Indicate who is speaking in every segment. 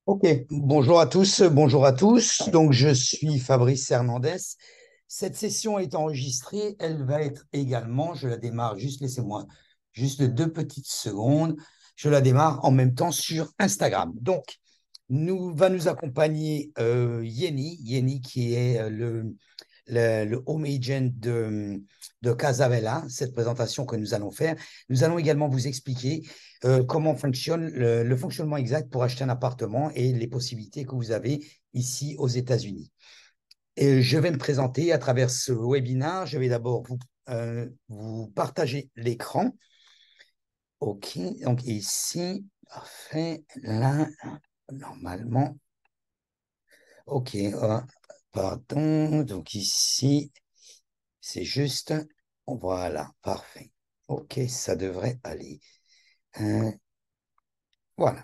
Speaker 1: Ok, bonjour à tous, bonjour à tous. Donc, je suis Fabrice Hernandez. Cette session est enregistrée. Elle va être également, je la démarre juste, laissez-moi juste 2 petites secondes. Je la démarre en même temps sur Instagram. Donc, va nous accompagner Yeni qui est le home agent de Casabella, cette présentation que nous allons faire. Nous allons également vous expliquer comment fonctionne le fonctionnement exact pour acheter un appartement et les possibilités que vous avez ici aux États-Unis. Et je vais me présenter à travers ce webinaire. Je vais d'abord vous partager l'écran. OK, donc ici, parfait. Là, normalement, OK, pardon. Donc ici, c'est juste, voilà, parfait. OK, ça devrait aller. Euh, voilà.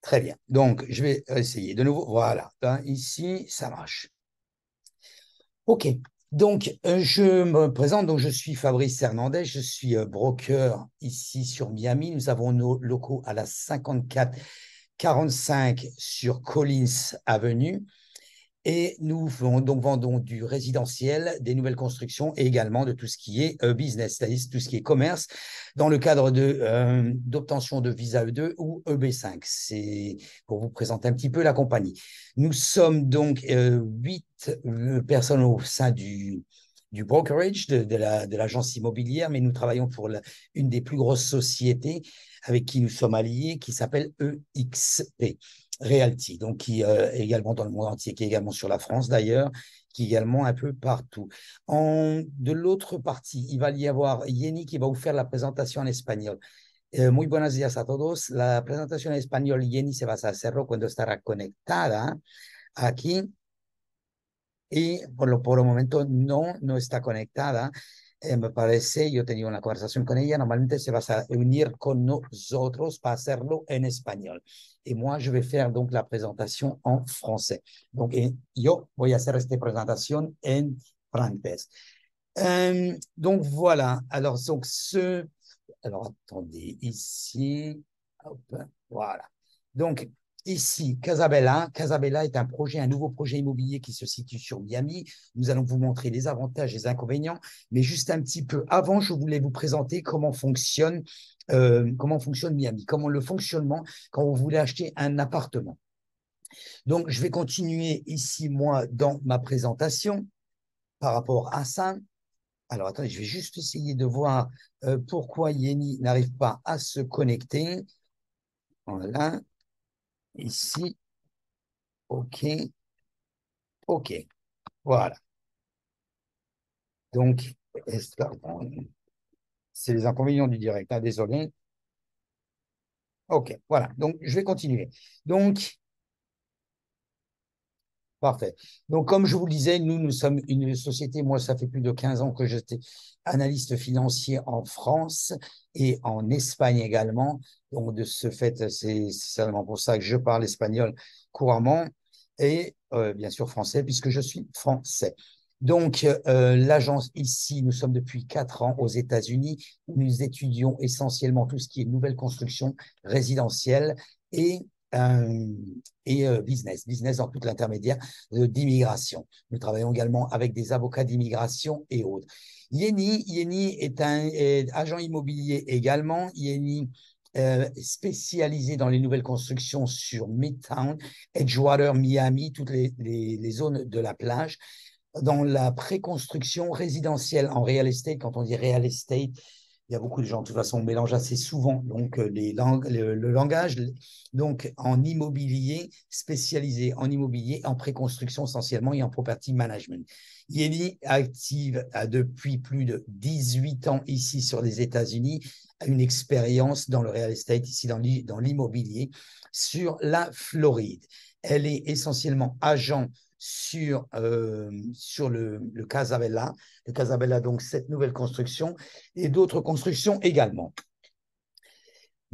Speaker 1: Très bien. Donc, je vais essayer de nouveau. Voilà. Là, ici, ça marche. OK. Donc, je me présente. Donc, je suis Fabrice Hernandez. Je suis broker ici sur Miami. Nous avons nos locaux à la 5445 sur Collins Avenue. Et nous vendons du résidentiel, des nouvelles constructions et également de tout ce qui est business, c'est-à-dire tout ce qui est commerce, dans le cadre d'obtention de visa E2 ou EB5. C'est pour vous présenter un petit peu la compagnie. Nous sommes donc 8 personnes au sein du brokerage, de l'agence immobilière, mais nous travaillons pour une des plus grosses sociétés avec qui nous sommes alliés, qui s'appelle EXP. Realty, donc qui est également dans le monde entier, qui est également sur la France d'ailleurs, qui est également un peu partout. De l'autre partie, il va y avoir Yeni qui va vous faire la présentation en espagnol. Muy buenos días a todos. La presentación en español, Yeni se va a hacerlo cuando estará conectada aquí y por el momento no está conectada. Me parece, yo tenía una conversación con ella, normalmente se va a unir con nosotros para hacerlo en español. Et moi, je vais faire donc la présentation en français. Donc, yo voy a hacer esta presentación en francés. Donc, voilà. Alors, attendez, ici, hop, voilà. Donc, ici, Casabella. Casabella est un projet, un nouveau projet immobilier qui se situe sur Miami. Nous allons vous montrer les avantages et les inconvénients. Mais juste un petit peu avant, je voulais vous présenter comment fonctionne Miami, comment le fonctionnement quand vous voulez acheter un appartement. Donc, je vais continuer ici, moi, dans ma présentation par rapport à ça. Alors, attendez, je vais juste essayer de voir pourquoi Yeni n'arrive pas à se connecter. Voilà, ici, OK, OK, voilà. Donc, pardon, c'est les inconvénients du direct, hein, désolé. OK, voilà. Donc, je vais continuer. Donc, parfait. Donc, comme je vous le disais, nous sommes une société, moi, ça fait plus de 15 ans que j'étais analyste financier en France et en Espagne également. Donc, de ce fait, c'est seulement pour ça que je parle espagnol couramment et bien sûr français, puisque je suis français. Donc, l'agence ici, nous sommes depuis 4 ans aux États-Unis. Nous étudions essentiellement tout ce qui est nouvelle construction résidentielle et euh, business dans toute l'intermédiaire d'immigration. Nous travaillons également avec des avocats d'immigration et autres. Yeni est un agent immobilier également. Yeni spécialisé dans les nouvelles constructions sur Midtown, Edgewater, Miami, toutes les zones de la plage. Dans la préconstruction résidentielle en real estate, quand on dit real estate, il y a beaucoup de gens, de toute façon, on mélange assez souvent donc, le langage. Donc, en immobilier, spécialisé en immobilier, en préconstruction essentiellement et en property management. Yeni active depuis plus de 18 ans ici sur les États-Unis, a une expérience dans le real estate, ici dans l'immobilier, sur la Floride. Elle est essentiellement agent sur le Casabella. Le Casabella, donc, cette nouvelle construction et d'autres constructions également.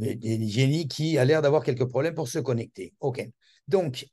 Speaker 1: Jenny qui a l'air d'avoir quelques problèmes pour se connecter. OK. Donc,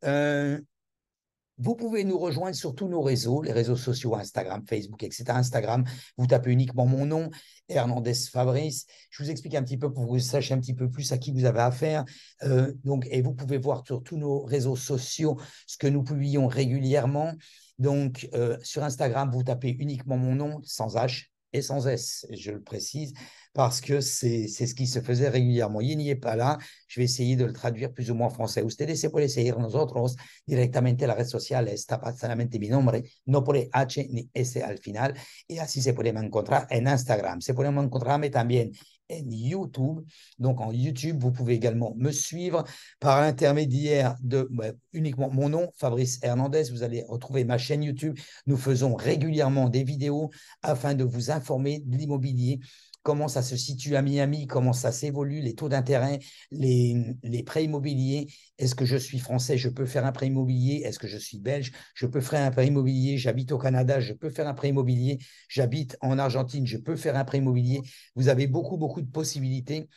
Speaker 1: Vous pouvez nous rejoindre sur tous nos réseaux, les réseaux sociaux, Instagram, Facebook, etc. Instagram, vous tapez uniquement mon nom, Hernandez Fabrice. Je vous explique un petit peu pour que vous sachiez un petit peu plus à qui vous avez affaire. Et vous pouvez voir sur tous nos réseaux sociaux ce que nous publions régulièrement. Donc, sur Instagram, vous tapez uniquement mon nom, sans H et sans S, je le précise, parce que c'est ce qui se faisait régulièrement. Il n'y est pas là. Je vais essayer de le traduire plus ou moins en français. Ustedes se pueden seguir nosotros directamente. La red social está solamente mi nombre, no pone H ni S al final. Y así se pueden encontrar en Instagram. Se pueden encontrarme también en YouTube. Donc, en YouTube, vous pouvez également me suivre par l'intermédiaire de uniquement mon nom, Fabrice Hernandez. Vous allez retrouver ma chaîne YouTube. Nous faisons régulièrement des vidéos afin de vous informer de l'immobilier, comment ça se situe à Miami, comment ça s'évolue, les taux d'intérêt, les prêts immobiliers. Est-ce que je suis français, je peux faire un prêt immobilier? Est-ce que je suis belge, je peux faire un prêt immobilier? J'habite au Canada, je peux faire un prêt immobilier. J'habite en Argentine, je peux faire un prêt immobilier. Vous avez beaucoup, beaucoup de possibilités.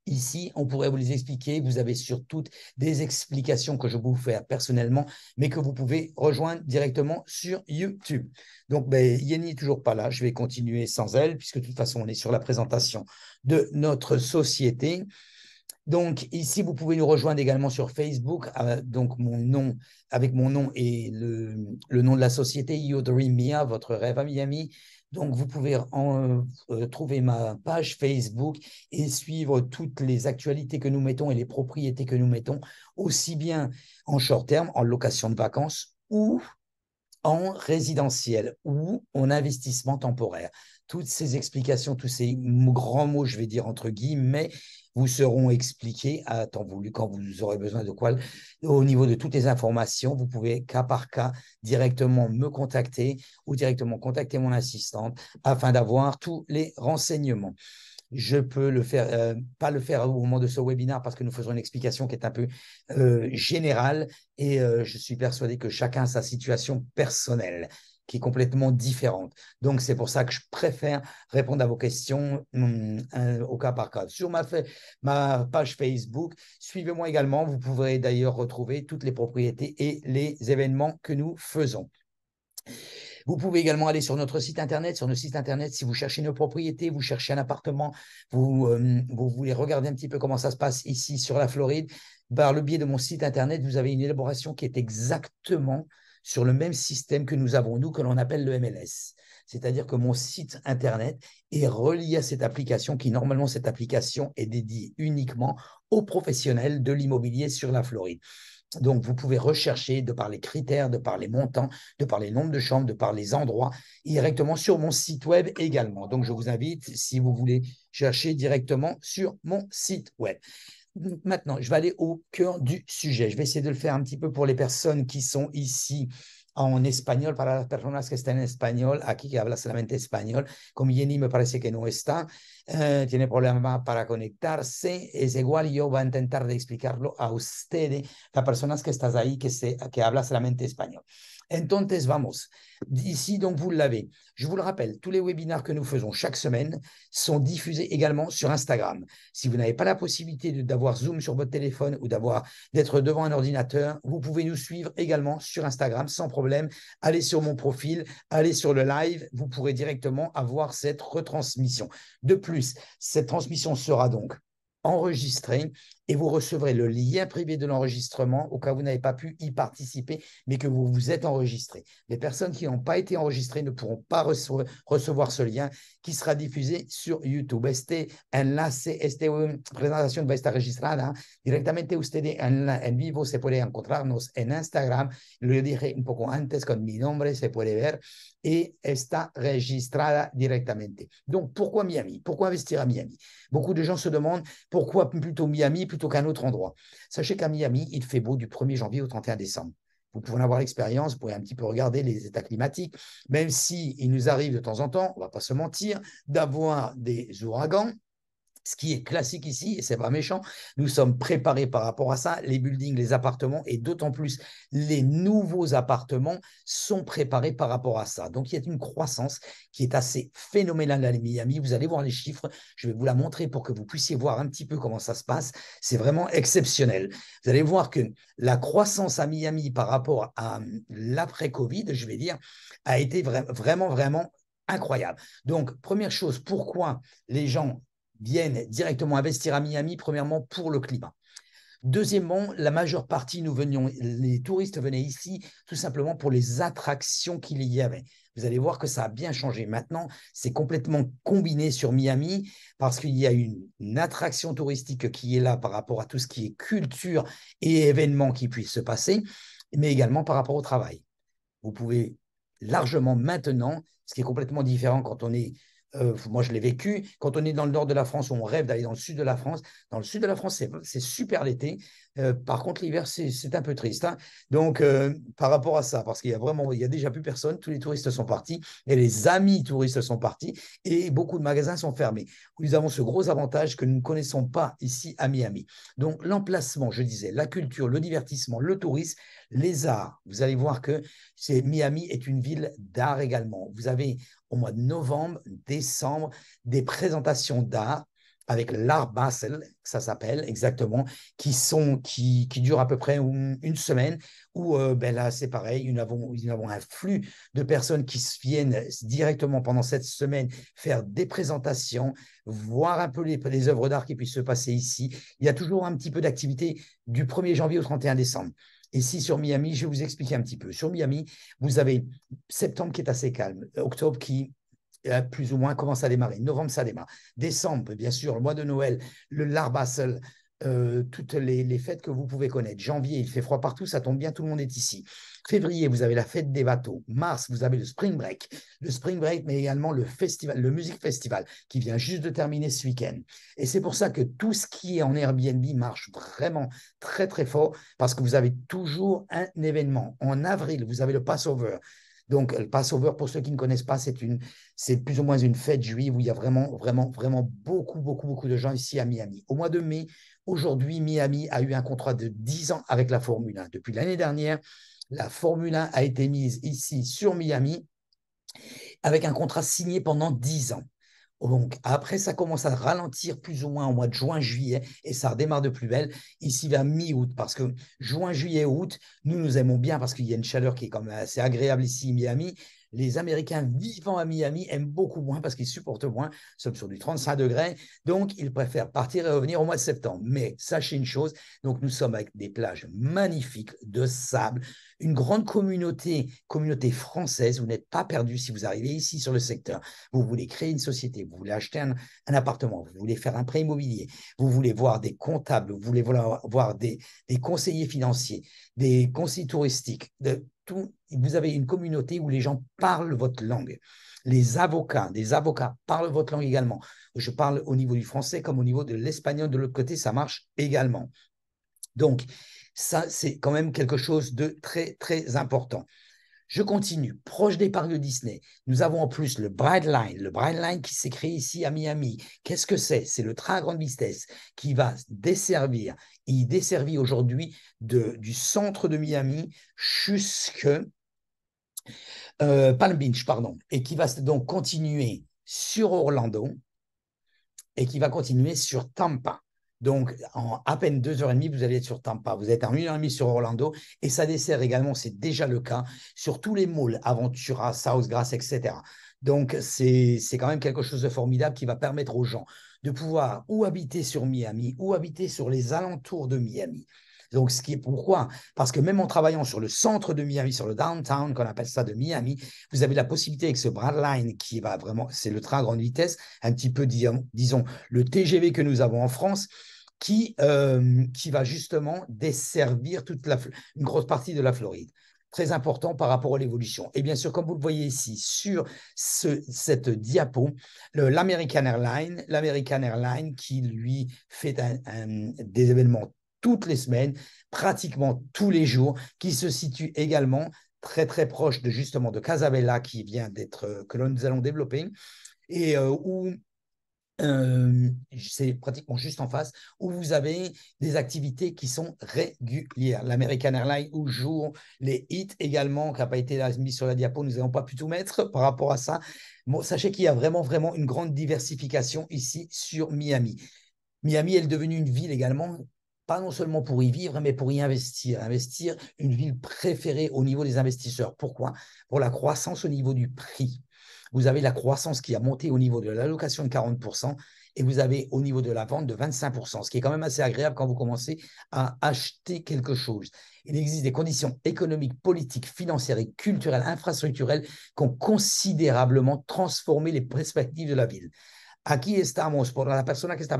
Speaker 1: Ici, on pourrait vous les expliquer. Vous avez surtout des explications que je vais vous faire personnellement, mais que vous pouvez rejoindre directement sur YouTube. Donc, Yenny n'est toujours pas là. Je vais continuer sans elle, puisque de toute façon, on est sur la présentation de notre société. Donc, ici, vous pouvez nous rejoindre également sur Facebook. Donc, avec mon nom et le nom de la société, Your Dream Mia, votre rêve à Miami. Donc, vous pouvez trouver ma page Facebook et suivre toutes les actualités que nous mettons et les propriétés que nous mettons, aussi bien en short terme, en location de vacances, ou en résidentiel ou en investissement temporaire. Toutes ces explications, tous ces grands mots, je vais dire entre guillemets, vous seront expliqués à temps voulu quand vous aurez besoin de quoi. Au niveau de toutes les informations, vous pouvez cas par cas directement me contacter ou directement contacter mon assistante afin d'avoir tous les renseignements. Je peux le faire, pas le faire au moment de ce webinaire parce que nous faisons une explication qui est un peu générale et je suis persuadé que chacun a sa situation personnelle qui est complètement différente. Donc, c'est pour ça que je préfère répondre à vos questions au cas par cas. Sur ma page Facebook, suivez-moi également. Vous pourrez d'ailleurs retrouver toutes les propriétés et les événements que nous faisons. Vous pouvez également aller sur notre site internet. Sur notre site internet, si vous cherchez une propriété, vous cherchez un appartement, vous voulez regarder un petit peu comment ça se passe ici sur la Floride, par le biais de mon site internet, vous avez une élaboration qui est exactement sur le même système que nous avons, nous, que l'on appelle le MLS. C'est-à-dire que mon site internet est relié à cette application qui, normalement, cette application est dédiée uniquement aux professionnels de l'immobilier sur la Floride. Donc, vous pouvez rechercher de par les critères, de par les montants, de par les nombres de chambres, de par les endroits, directement sur mon site web également. Donc, je vous invite, si vous voulez chercher directement sur mon site web. Maintenant, je vais aller au cœur du sujet. Je vais essayer de le faire un petit peu pour les personnes qui sont ici en espagnol, para las personas que están en español, aquí que habla solamente español, como Jenny me parece que no está, tiene problema para conectarse, es igual, yo voy a intentar de explicarlo a ustedes, las personas que estás ahí, que habla solamente español. Entonces, vamos. Ici, donc, vous l'avez. Je vous le rappelle, tous les webinaires que nous faisons chaque semaine sont diffusés également sur Instagram. Si vous n'avez pas la possibilité d'avoir Zoom sur votre téléphone ou d'être devant un ordinateur, vous pouvez nous suivre également sur Instagram sans problème. Allez sur mon profil, allez sur le live, vous pourrez directement avoir cette retransmission. De plus, cette transmission sera donc enregistrée et vous recevrez le lien privé de l'enregistrement au cas où vous n'avez pas pu y participer, mais que vous vous êtes enregistré. Les personnes qui n'ont pas été enregistrées ne pourront pas recevoir ce lien qui sera diffusé sur YouTube. Este enlace, esta presentación va a estar registrada directamente. Ustedes en vivo se pueden encontrarnos en Instagram. Lo dije un poco antes con mi nombre, se puede ver et está registrada directamente. Donc, pourquoi Miami? Pourquoi investir à Miami? Beaucoup de gens se demandent pourquoi plutôt Miami plutôt qu'un autre endroit. Sachez qu'à Miami, il fait beau du 1er janvier au 31 décembre. Vous pouvez en avoir l'expérience, vous pouvez un petit peu regarder les états climatiques, même si il nous arrive de temps en temps, on ne va pas se mentir, d'avoir des ouragans, Ce qui est classique ici, et c'est pas méchant, nous sommes préparés par rapport à ça. Les buildings, les appartements, et d'autant plus les nouveaux appartements sont préparés par rapport à ça. Donc, il y a une croissance qui est assez phénoménale à Miami. Vous allez voir les chiffres, je vais vous la montrer pour que vous puissiez voir un petit peu comment ça se passe. C'est vraiment exceptionnel. Vous allez voir que la croissance à Miami par rapport à l'après-Covid, je vais dire, a été vraiment, vraiment incroyable. Donc, première chose, pourquoi les gens viennent directement investir à Miami, premièrement pour le climat. Deuxièmement, la majeure partie, les touristes venaient ici tout simplement pour les attractions qu'il y avait. Vous allez voir que ça a bien changé. Maintenant, c'est complètement combiné sur Miami parce qu'il y a une attraction touristique qui est là par rapport à tout ce qui est culture et événements qui puissent se passer, mais également par rapport au travail. Vous pouvez largement maintenant, ce qui est complètement différent quand on est moi, je l'ai vécu. Quand on est dans le nord de la France, on rêve d'aller dans le sud de la France. Dans le sud de la France, c'est super l'été. Par contre, l'hiver, c'est un peu triste. Hein. Donc, par rapport à ça, parce il y a déjà plus personne, tous les touristes sont partis, et les amis touristes sont partis, et beaucoup de magasins sont fermés. Nous avons ce gros avantage que nous ne connaissons pas ici à Miami. Donc, l'emplacement, je disais, la culture, le divertissement, le tourisme, les arts. Vous allez voir que Miami est une ville d'art également. Vous avez au mois de novembre, décembre, des présentations d'art avec l'Art Basel, ça s'appelle exactement, qui durent à peu près une semaine, où ben là, c'est pareil, nous avons un flux de personnes qui viennent directement pendant cette semaine faire des présentations, voir un peu les œuvres d'art qui puissent se passer ici. Il y a toujours un petit peu d'activité du 1er janvier au 31 décembre. Ici, sur Miami, je vais vous expliquer un petit peu. Sur Miami, vous avez septembre qui est assez calme, octobre qui plus ou moins commence à démarrer, novembre ça démarre, décembre, bien sûr, le mois de Noël, l'Art Basel, toutes les fêtes que vous pouvez connaître. Janvier, il fait froid partout, ça tombe bien, tout le monde est ici. Février, vous avez la fête des bateaux. Mars, vous avez le Spring Break. Le Spring Break, mais également le festival, le Music Festival, qui vient juste de terminer ce week-end. Et c'est pour ça que tout ce qui est en Airbnb marche vraiment très, très fort, parce que vous avez toujours un événement. En avril, vous avez le Passover. Donc, le Passover, pour ceux qui ne connaissent pas, c'est plus ou moins une fête juive où il y a vraiment, vraiment, vraiment beaucoup, beaucoup, beaucoup de gens ici à Miami. Au mois de mai, aujourd'hui, Miami a eu un contrat de 10 ans avec la Formule 1. Depuis l'année dernière, la Formule 1 a été mise ici sur Miami avec un contrat signé pendant 10 ans. Donc, après, ça commence à ralentir plus ou moins au mois de juin, juillet, et ça redémarre de plus belle ici vers mi-août, parce que juin, juillet, août, nous aimons bien parce qu'il y a une chaleur qui est quand même assez agréable ici à Miami. Les Américains vivant à Miami aiment beaucoup moins parce qu'ils supportent moins. Nous sommes sur du 35 degrés, donc ils préfèrent partir et revenir au mois de septembre. Mais sachez une chose, donc nous sommes avec des plages magnifiques de sable, une grande communauté française. Vous n'êtes pas perdu si vous arrivez ici sur le secteur. Vous voulez créer une société, vous voulez acheter un appartement, vous voulez faire un prêt immobilier, vous voulez voir des comptables, vous voulez voir des conseillers financiers, des conseillers touristiques, de tout. Vous avez une communauté où les gens parlent votre langue. Des avocats parlent votre langue également. Je parle au niveau du français comme au niveau de l'espagnol de l'autre côté, ça marche également. Donc, ça, c'est quand même quelque chose de très, très important. Je continue. Proche des parcs de Disney, nous avons en plus le Brightline. Le Brightline qui s'est créé ici à Miami. Qu'est-ce que c'est? C'est le train à grande vitesse qui va desservir. Il desservit aujourd'hui du centre de Miami jusque Palm Beach, pardon, et qui va donc continuer sur Orlando et qui va continuer sur Tampa. Donc, en à peine 2h30, vous allez être sur Tampa. Vous êtes en 1h30 sur Orlando. Et ça dessert également, c'est déjà le cas, sur tous les malls, Aventura, Southgrass, etc. Donc, c'est quand même quelque chose de formidable qui va permettre aux gens de pouvoir ou habiter sur Miami ou habiter sur les alentours de Miami. Donc, ce qui est pourquoi? Parce que même en travaillant sur le centre de Miami, sur le downtown, qu'on appelle ça de Miami, vous avez la possibilité avec ce Brightline qui va vraiment, c'est le train à grande vitesse, un petit peu, disons, le TGV que nous avons en France, qui va justement desservir une grosse partie de la Floride. Très important par rapport à l'évolution. Et bien sûr, comme vous le voyez ici sur cette diapo, l'American Airlines qui lui fait des événements toutes les semaines, pratiquement tous les jours, qui se situe également très très proche de justement de Casabella qui vient d'être que nous allons développer et où c'est pratiquement juste en face, où vous avez des activités qui sont régulières. L'American Airlines où jour, les hits également, qui n'a pas été mis sur la diapo, nous n'avons pas pu tout mettre par rapport à ça. Bon, sachez qu'il y a vraiment, vraiment une grande diversification ici sur Miami. Miami est devenue une ville également, pas non seulement pour y vivre, mais pour y investir. Investir, une ville préférée au niveau des investisseurs. Pourquoi? Pour la croissance au niveau du prix. Vous avez la croissance qui a monté au niveau de l'allocation de 40% et vous avez au niveau de la vente de 25%, ce qui est quand même assez agréable quand vous commencez à acheter quelque chose. Il existe des conditions économiques, politiques, financières et culturelles, infrastructurelles qui ont considérablement transformé les perspectives de la ville. Aquí estamos, por la persona que está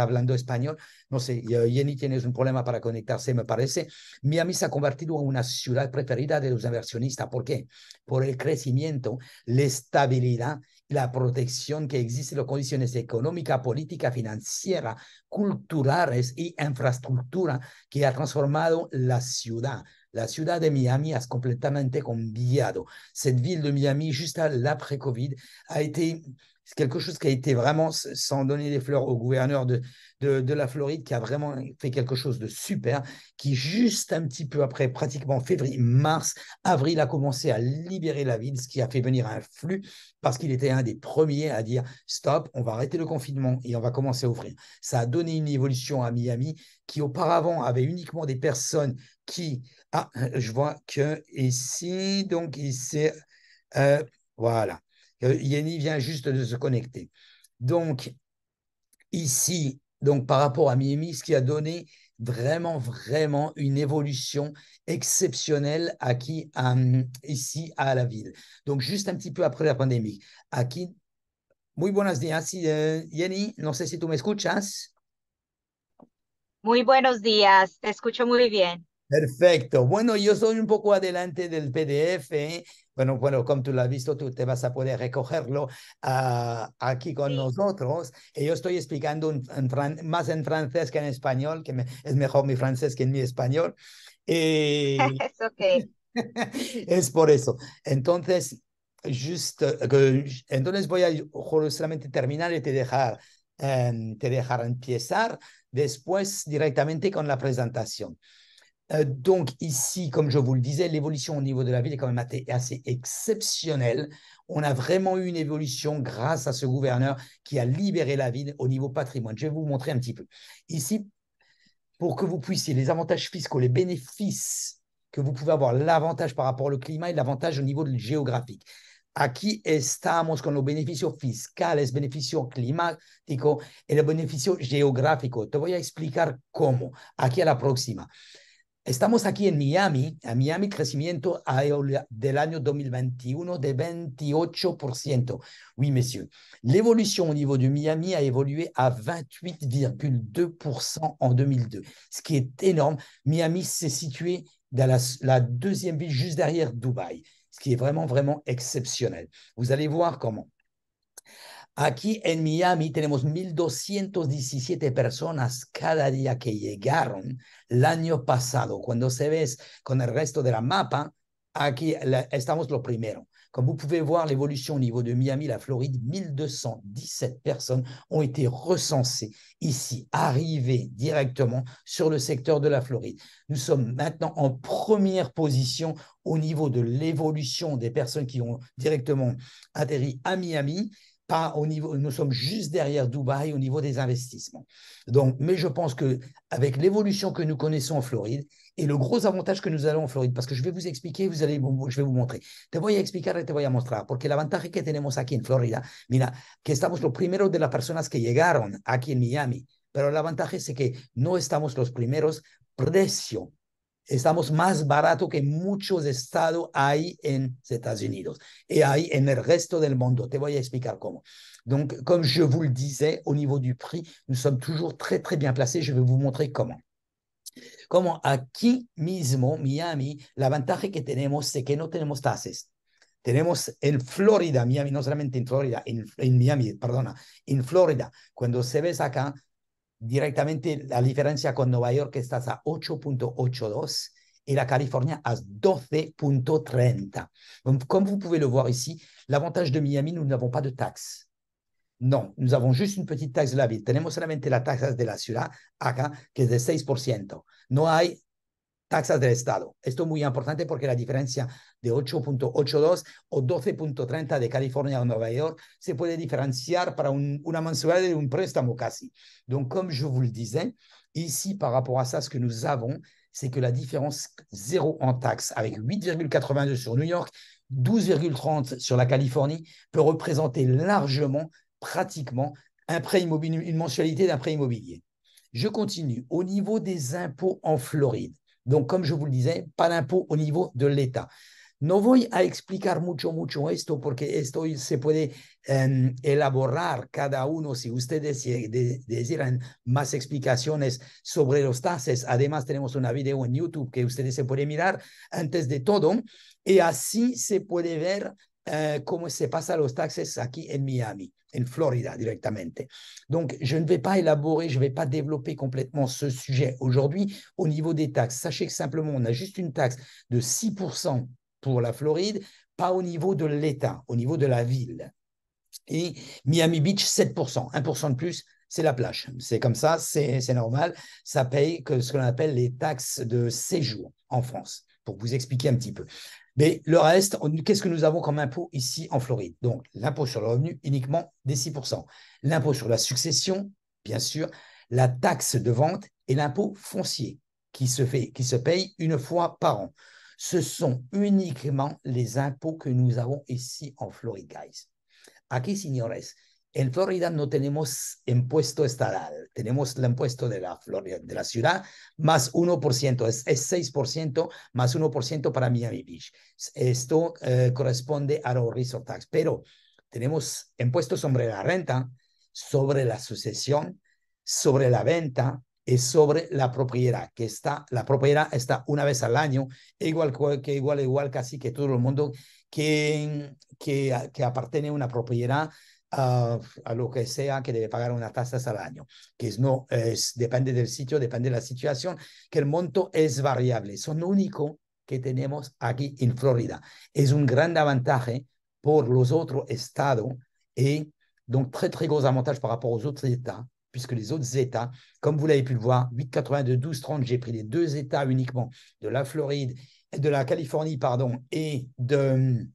Speaker 1: hablando español, no sé, Jenny tienes un problema para conectarse, me parece. Miami se ha convertido en una ciudad preferida de los inversionistas. ¿Por qué? Por el crecimiento, la estabilidad, la protección que existe, las condiciones económicas, políticas, financieras, culturales y infraestructura que ha transformado la ciudad. La ciudad de Miami ha completamente cambiado. Cette ville de Miami, juste à l'après-Covid, a été c'est quelque chose qui a été vraiment, sans donner des fleurs au gouverneur de la Floride, qui a vraiment fait quelque chose de super, qui juste un petit peu après, pratiquement février, mars, avril, a commencé à libérer la ville, ce qui a fait venir un flux, parce qu'il était un des premiers à dire, stop, on va arrêter le confinement et on va commencer à ouvrir. Ça a donné une évolution à Miami, qui auparavant avait uniquement des personnes qui... Ah, je vois que ici, donc ici, voilà. Yenny vient juste de se connecter. Donc, ici, donc par rapport à Miami, ce qui a donné vraiment, vraiment une évolution exceptionnelle ici à la ville. Donc, juste un petit peu après la pandémie. Aquí, muy buenos días, Yenny, no sé si tú me escuchas.
Speaker 2: Muy buenos días, te escucho muy bien.
Speaker 1: Perfecto. Bueno, yo soy un poco adelante del PDF. Bueno, como tú lo has visto, tú te vas a poder recogerlo aquí con
Speaker 2: Sí,
Speaker 1: nosotros. Y yo estoy explicando más en francés que en español, es mejor mi francés que mi español. Y
Speaker 2: es ok.
Speaker 1: es por eso. Entonces, entonces voy a solamente terminar y te dejar empezar después directamente con la presentación. Donc ici, comme je vous le disais, l'évolution au niveau de la ville est quand même assez exceptionnelle. On a vraiment eu une évolution grâce à ce gouverneur qui a libéré la ville au niveau patrimoine. Je vais vous montrer un petit peu. Ici, pour que vous puissiez les avantages fiscaux, les bénéfices que vous pouvez avoir, l'avantage par rapport au climat et l'avantage au niveau géographique. Aquí estamos con los beneficios fiscales, beneficio climático y el beneficio geográfico. Te voy a explicar cómo. Aquí a la próxima. Estamos aquí en Miami crecimiento del año 2021 de 28%. Oui, messieurs. L'évolution au niveau de Miami a évolué à 28,2% en 2002, ce qui est énorme. Miami s'est situé dans la deuxième ville juste derrière Dubaï, ce qui est vraiment, vraiment exceptionnel. Vous allez voir comment. Aquí en Miami tenemos 1,217 personas cada día que llegaron el año pasado. Cuando se ves con el resto de la mapa, aquí estamos lo primero. Comme vous pouvez voir l'évolution au niveau de Miami, la Floride, 1,217 personnes ont été recensées ici, arrivées directement sur le secteur de la Floride. Nous sommes maintenant en première position au niveau de l'évolution des personnes qui ont directement atterri à Miami. Pas au niveau, nous sommes juste derrière Dubaï au niveau des investissements. Donc, mais je pense que avec l'évolution que nous connaissons en Floride et le gros avantage que nous avons en Floride, parce que je vais vous expliquer, je vais vous montrer. Te voy a explicar y te voy a mostrar, porque el avantaje que tenemos aquí en Florida, mira, que estamos los primeros de las personas que llegaron aquí en Miami, pero el avantaje es que no estamos los primeros precio. Estamos más barato que muchos estados ahí en Estados Unidos et ahí en el resto del mundo. Te voy a explicar comment. Donc, comme je vous le disais, au niveau du prix, nous sommes toujours très, très bien placés. Je vais vous montrer comment. Como aquí mismo, Miami, la ventaja que tenemos es que no tenemos tasas. Tenemos en Florida, Miami, no solamente en Florida, en Miami, perdona, en Florida, cuando se ves acá, directamente la diferencia con Nueva York estás a 8,82 et la Californie à 12,30. Donc, comme vous pouvez le voir ici, l'avantage de Miami, nous n'avons pas de taxes. No, nous avons juste une petite taxe de la ville. Tenemos solamente la taxa de la ciudad acá, que es de 6%. No hay taxas del Estado. Esto es muy importante porque la diferencia de 8.82 o 12.30 de California o Nueva York se puede diferenciar para una mensualidad de un préstamo casi. Donc, comme je vous le disais, ici, par rapport à ça, ce que nous avons, c'est que la différence zéro en taxe avec 8,82 sur New York, 12,30 sur la Californie peut représenter largement, pratiquement, un prêt immobilier, une mensualité d'un prêt immobilier. Je continue. Au niveau des impôts en Floride, donc, comme je vous le disais, pas d'impôt au niveau de l'État. No voy a explicar mucho esto porque esto se puede elaborar cada uno si ustedes desean más explicaciones sobre los taxes. Además, tenemos una video en YouTube que ustedes se pueden mirar antes de todo y así se puede ver cómo se pasan los taxes aquí en Miami, en Florida directamente. Donc, je ne vais pas élaborer, je ne vais pas développer complètement ce sujet aujourd'hui au niveau des taxes. Sachez que simplement, on a juste une taxe de 6% pour la Floride, pas au niveau de l'État, au niveau de la ville. Et Miami Beach, 7%, 1% de plus, c'est la plage. C'est comme ça, c'est normal. Ça paye que ce qu'on appelle les taxes de séjour en France, pour vous expliquer un petit peu. Mais le reste, qu'est-ce que nous avons comme impôt ici en Floride? Donc, l'impôt sur le revenu uniquement des 6%. L'impôt sur la succession, bien sûr, la taxe de vente et l'impôt foncier qui se paye une fois par an. Ce sont uniquement les impôts que nous avons ici en Floride, guys. Aquí, señores, en Florida no tenemos impuesto estatal, tenemos el impuesto de la Florida, de la ciudad, más 1%, es 6% más 1% para Miami Beach. Esto corresponde a los resort tax, pero tenemos impuestos sobre la renta, sobre la sucesión, sobre la venta y sobre la propiedad, la propiedad está una vez al año, igual casi que todo el mundo que aparte una propiedad a lo que sea que debe pagar una tasa al año, que no depende del sitio, depende de la situación, que el monto es variable. Eso es lo único que tenemos aquí en Florida. Es un gran avantaje por los otros estados et donc très gros avantage par rapport aux autres États, puisque les autres États, comme vous l'avez pu le voir, 8,82, 12,30, j'ai pris les deux États uniquement de la Floride, de la Californie, pardon, et de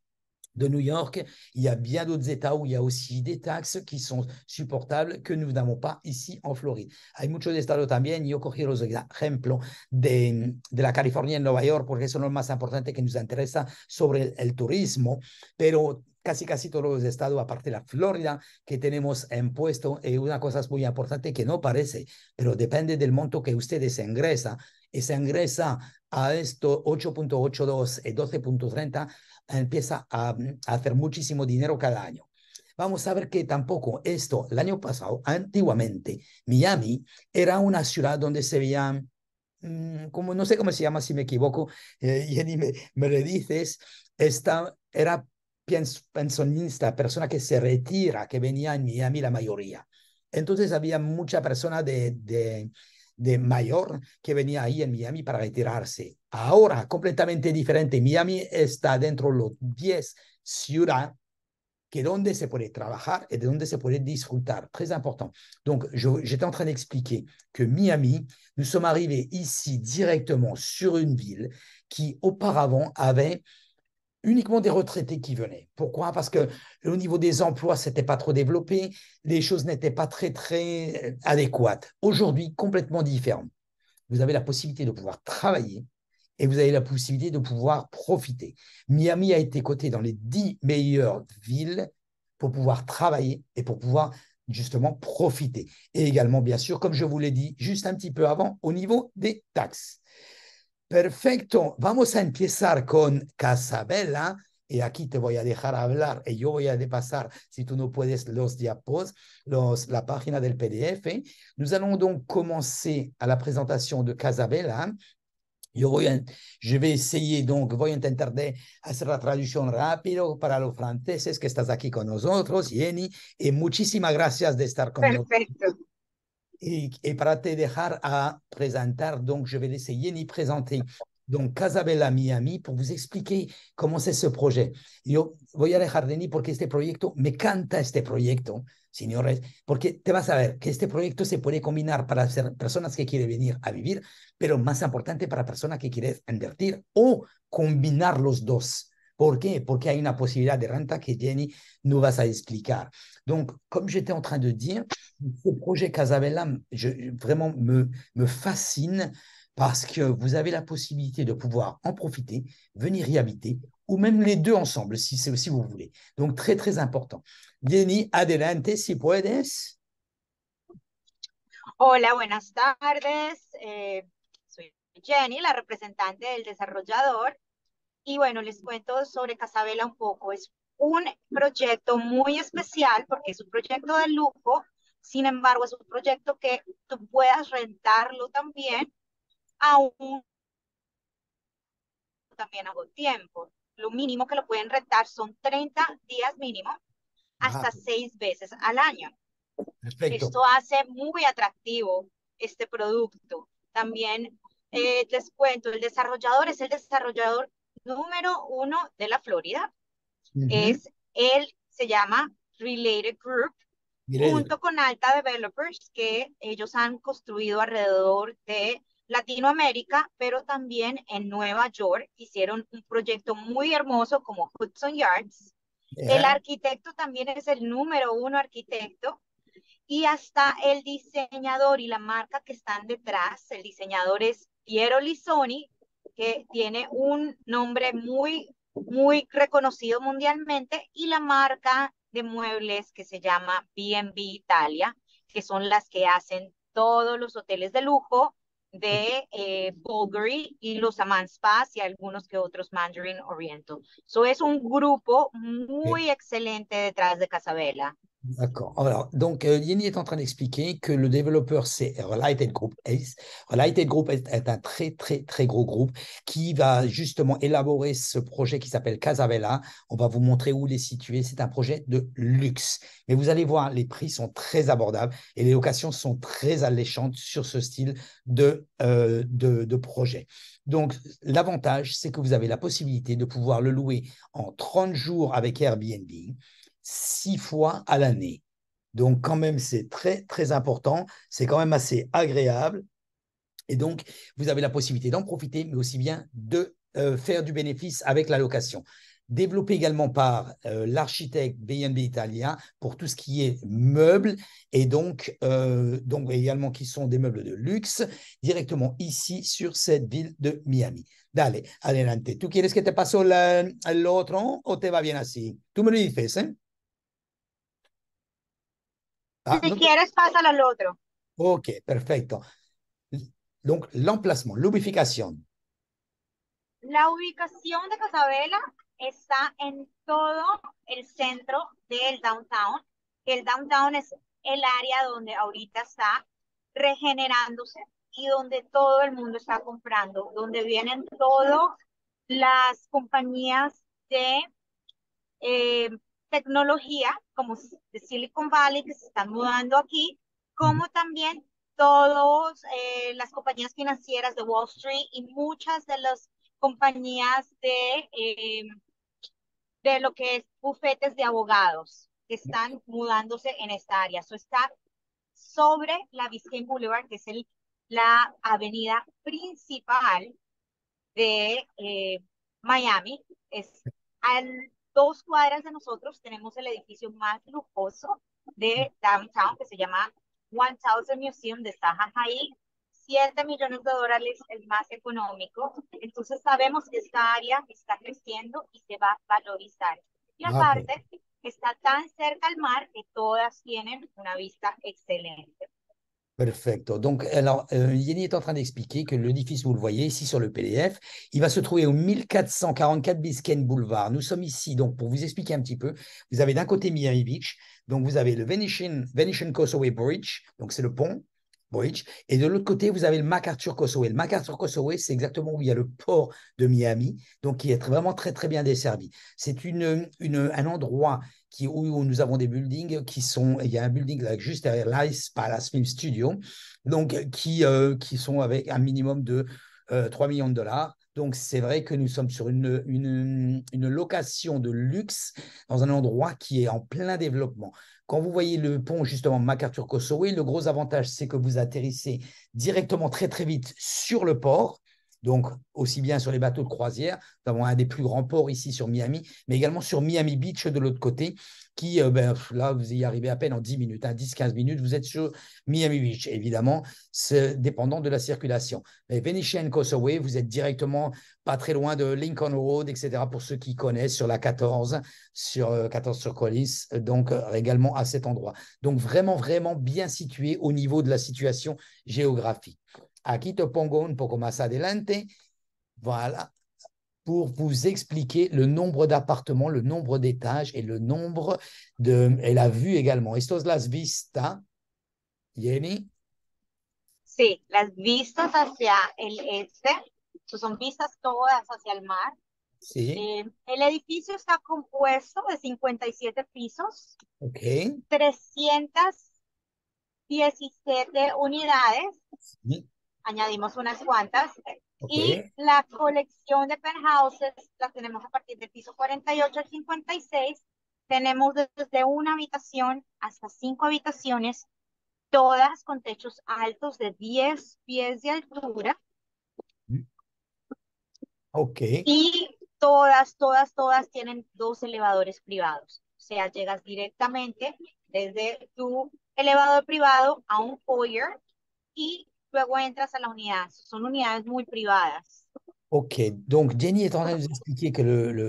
Speaker 1: New York. Il y a bien d'autres États où il y a aussi des taxes qui sont supportables que nous n'avons pas ici en Floride. Hay muchos estados también. Yo cogí los ejemplos de la California y Nueva York porque son los más importantes que nos interesa sobre el turismo, pero casi todos los estados, aparte de la Florida, que tenemos impuesto, una cosa muy importante que no parece, pero depende del monto que ustedes ingresan, y se ingresa a esto 8.82 y 12.30, empieza a hacer muchísimo dinero cada año. Vamos a ver que tampoco esto, el año pasado, antiguamente, Miami era una ciudad donde se veían, como no sé cómo se llama si me equivoco, Jenny, me le dices, era pensionista, persona que se retira, que venía en Miami la mayoría. Entonces había mucha persona de mayor que venía ahí en Miami para retirarse. Ahora, completamente diferente. Miami está dentro de los 10 ciudades que donde se puede trabajar et de donde se puede disfrutar. Très important. Donc, j'étais en train d'expliquer que Miami, nous sommes arrivés ici directement sur une ville qui auparavant avait uniquement des retraités qui venaient. Pourquoi? Parce que au niveau des emplois, ce n'était pas trop développé, les choses n'étaient pas très adéquates. Aujourd'hui, complètement différent. Vous avez la possibilité de pouvoir travailler et vous avez la possibilité de pouvoir profiter. Miami a été coté dans les 10 meilleures villes pour pouvoir travailler et pour pouvoir justement profiter. Et également, bien sûr, comme je vous l'ai dit juste un petit peu avant, au niveau des taxes. Perfecto, vamos a empezar con Casabella y aquí te voy a dejar hablar y yo voy a pasar, si tú no puedes, los diapos, la página del PDF. Nous allons donc commencer à la présentation de Casabella. Je vais essayer, donc, voy a intentar de hacer la traducción rápido para los franceses que estás aquí con nosotros, Jenny, y muchísimas gracias de estar con nosotros.
Speaker 2: Perfecto.
Speaker 1: Et para te dejar a presentar, donc je vais laisser Jenny présenter Donc, Casabella, Miami, pour vous expliquer cómo es ese proyecto. Yo voy a dejar de mí porque este proyecto, me canta este proyecto, señores, porque te vas a ver que este proyecto se puede combinar para hacer personas que quieren venir a vivir, pero más importante para personas que quieren invertir o combinar los dos. ¿Por qué? Porque hay una posibilidad de renta que Jenny nous vas a explicar. Donc, comme j'étais en train de dire, ce projet Casabella vraiment me fascine parce que vous avez la possibilité de pouvoir en profiter, venir y habiter, ou même les deux ensemble, si vous voulez. Donc, très, très important. Jenny, adelante, si puedes.
Speaker 2: Hola, buenas tardes. Soy Jenny, la representante del desarrollador. Y bueno, les cuento sobre Casabela un poco. Es un proyecto muy especial porque es un proyecto de lujo. Sin embargo, es un proyecto que tú puedas rentarlo también a un también a un tiempo. Lo mínimo que lo pueden rentar son 30 días mínimo
Speaker 1: Ah,
Speaker 2: hasta 6 veces al año.
Speaker 1: perfecto.
Speaker 2: Esto hace muy atractivo este producto. También les cuento, el desarrollador es el desarrollador número uno de la Florida.
Speaker 1: Ujú.
Speaker 2: Él se llama Related Group,
Speaker 1: Mire,
Speaker 2: junto con Alta Developers, que ellos han construido alrededor de Latinoamérica, pero también en Nueva York. Hicieron un proyecto muy hermoso como Hudson Yards. El
Speaker 1: eh,
Speaker 2: arquitecto también es el número uno arquitecto y hasta el diseñador y la marca que están detrás. El diseñador es Piero Lissoni, que tiene un nombre muy reconocido mundialmente, y la marca de muebles que se llama B&B Italia, que son las que hacen todos los hoteles de lujo de Bulgari y los Aman Spas y algunos que otros Mandarin Oriental. So es un grupo
Speaker 1: eh,
Speaker 2: muy excelente detrás de Casabella.
Speaker 1: D'accord. Alors, donc, Yenny est en train d'expliquer que le développeur, c'est Relighted Group Ace. Relighted Group est un très, très, très gros groupe qui va justement élaborer ce projet qui s'appelle Casabella. On va vous montrer où il est situé. C'est un projet de luxe. Mais vous allez voir, les prix sont très abordables et les locations sont très alléchantes sur ce style de projet. Donc, l'avantage, c'est que vous avez la possibilité de pouvoir le louer en 30 jours avec Airbnb, 6 fois à l'année. Donc, quand même, c'est très, très important. C'est quand même assez agréable. Et donc, vous avez la possibilité d'en profiter, mais aussi bien de faire du bénéfice avec la location. Développé également par l'architecte B&B italien pour tout ce qui est meubles et donc également qui sont des meubles de luxe directement ici sur cette ville de Miami. Dale, adelante. ¿Tú quieres que te paso el otro o te va bien así? Tú me lo dices, ¿eh? Ah,
Speaker 2: Si
Speaker 1: no te...
Speaker 2: quieres, pásalo al otro.
Speaker 1: Ok, perfecto. Donc, l'emplacement, l'ubicación.
Speaker 2: La ubicación de Casabela está en todo el centro del downtown. El downtown es el área donde ahorita está regenerándose y donde todo el mundo está comprando, donde vienen todas las compañías de eh, tecnología, como de Silicon Valley, que se están mudando aquí, como también todas las compañías financieras de Wall Street y muchas de las compañías de lo que es bufetes de abogados que están mudándose en esta área. Eso está sobre la Biscayne Boulevard, que es la avenida principal de Miami. Es a 2 cuadras de nosotros tenemos el edificio más lujoso de downtown que se llama 1000 Museum de Zaha Hadid. 7 millones de dólares el más económico. Entonces sabemos que esta área está creciendo y se va a valorizar. Y
Speaker 1: Ah,
Speaker 2: aparte, está tan cerca al mar que todas tienen una vista excelente.
Speaker 1: perfecto. Donc, alors, Yenny est en train d'expliquer que l'édifice, vous le voyez ici sur le PDF, il va se trouver au 1444 Biscayne Boulevard. Nous sommes ici, donc, pour vous expliquer un petit peu, vous avez d'un côté Miami Beach, donc vous avez le Venetian Causeway Bridge, donc c'est le pont Bridge, et de l'autre côté, vous avez le MacArthur Causeway. Le MacArthur Causeway, c'est exactement où il y a le port de Miami, donc qui est vraiment très, très bien desservi. C'est un endroit où nous avons des buildings il y a un building là, juste derrière l'Ice Palace Film Studio, donc qui sont avec un minimum de 3 millions de dollars. Donc, c'est vrai que nous sommes sur une location de luxe dans un endroit qui est en plein développement. Quand vous voyez le pont, justement, MacArthur-Kosowe, le gros avantage, c'est que vous atterrissez directement très, très vite sur le port. Donc, aussi bien sur les bateaux de croisière, nous avons un des plus grands ports ici sur Miami, mais également sur Miami Beach de l'autre côté, qui, là, vous y arrivez à peine en 10 minutes, hein, 10-15 minutes, vous êtes sur Miami Beach, évidemment, c'est dépendant de la circulation. Mais Venetian Kosowe, vous êtes directement pas très loin de Lincoln Road, etc., pour ceux qui connaissent, sur la 14, sur 14 sur Collins, donc également à cet endroit. Donc, vraiment, vraiment bien situé au niveau de la situation géographique. Aquí te pongo un poco más adelante, voilà, pour vous expliquer le nombre d'appartements, le nombre d'étages et le nombre et la vue également. Esto es las vistas, Jenny.
Speaker 2: Sí, las vistas hacia el este, son vistas todas hacia el mar.
Speaker 1: Sí,
Speaker 2: El edificio está compuesto de 57 pisos,
Speaker 1: ok.
Speaker 2: 317 unidades,
Speaker 1: Sí,
Speaker 2: añadimos unas cuantas,
Speaker 1: ok.
Speaker 2: y la colección de penthouses la tenemos a partir del piso 48 al 56. Tenemos desde una habitación hasta 5 habitaciones, todas con techos altos de 10 pies de altura,
Speaker 1: Ok.
Speaker 2: y todas tienen 2 elevadores privados. O sea, llegas directamente desde tu elevador privado a un foyer y luego entras a la unidad. Son unidades muy privadas.
Speaker 1: Ok, donc Jenny est en train de nous expliquer que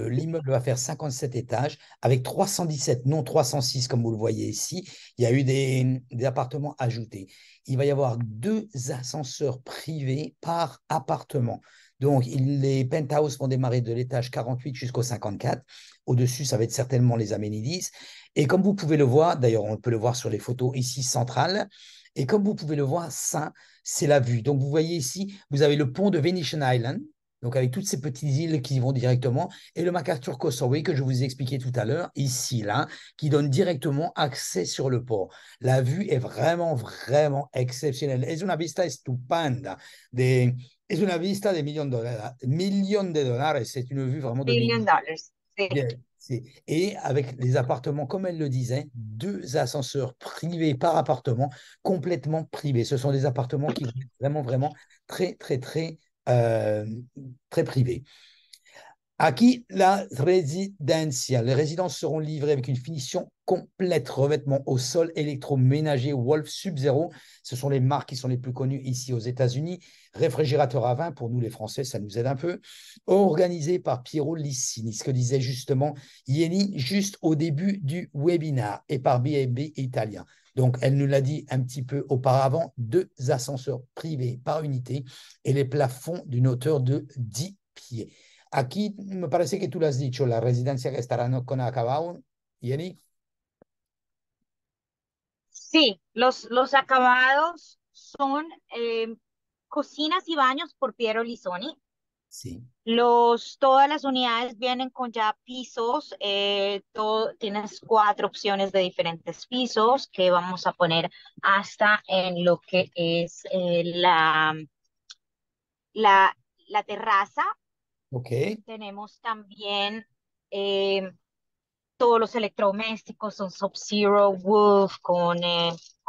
Speaker 1: l'immeuble va faire 57 étages avec 317, non 306 comme vous le voyez ici. Il y a eu des appartements ajoutés. Il va y avoir 2 ascenseurs privés par appartement. Donc les penthouses vont démarrer de l'étage 48 jusqu'au 54. Au-dessus, ça va être certainement les amenities. Et comme vous pouvez le voir, d'ailleurs on peut le voir sur les photos ici centrales, et comme vous pouvez le voir, ça, c'est la vue. Donc vous voyez ici, vous avez le pont de Venetian Island, donc avec toutes ces petites îles qui y vont directement, et le MacArthur Causeway que je vous ai expliqué tout à l'heure, ici, là, qui donne directement accès sur le port. La vue est vraiment, vraiment exceptionnelle. Es una vista estupenda. Es una vista de millions de dollars. C'est une vue vraiment de millions.
Speaker 2: $1 billion. Sí.
Speaker 1: Bien, et avec les appartements, comme elle le disait, 2 ascenseurs privés par appartement, complètement privés. Ce sont des appartements qui vont être vraiment, vraiment très, très, très, euh, très privés. Aquí, la résidentielle. Les résidences seront livrées avec une finition complète, revêtement au sol électroménager Wolf Sub-Zero. Ce sont les marques qui sont les plus connues ici aux États-Unis. Réfrigérateur à vin, pour nous les Français, ça nous aide un peu. Organisé par Piero Lissini, ce que disait justement Yeni juste au début du webinaire, et par B&B Italien. Donc, elle nous l'a dit un petit peu auparavant, 2 ascenseurs privés par unité et les plafonds d'une hauteur de 10 pieds. Aquí me parece que tú lo has dicho, la residencia que estará con acabado, Jenny.
Speaker 2: Sí, los acabados son cocinas y baños por Piero Lissoni.
Speaker 1: Sí.
Speaker 2: Todas las unidades vienen con ya pisos, tienes 4 opciones de diferentes pisos que vamos a poner hasta en lo que es la, la terraza.
Speaker 1: Ok.
Speaker 2: Tenemos también eh, todos los electrodomésticos, son Sub-Zero, Wolf, con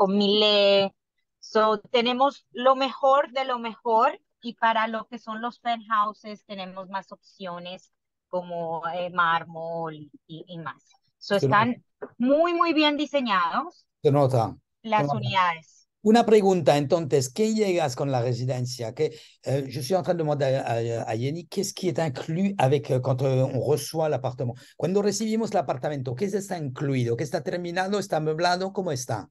Speaker 2: Miele. So, tenemos lo mejor de lo mejor, y para lo que son los penthouses tenemos más opciones como mármol y más. So,
Speaker 1: Se nota.
Speaker 2: están muy, muy bien diseñados
Speaker 1: Se nota. Se
Speaker 2: las
Speaker 1: nota.
Speaker 2: unidades.
Speaker 1: Una pregunta, entonces, ¿qué llegas con la residencia? Je suis en train de demander a Jenny, qu'est-ce qui est inclus avec, quand on reçoit l'appartement? Cuando recibimos el apartamento, ¿qué está incluido? ¿Qué está terminado? ¿Está amueblado? ¿Cómo está?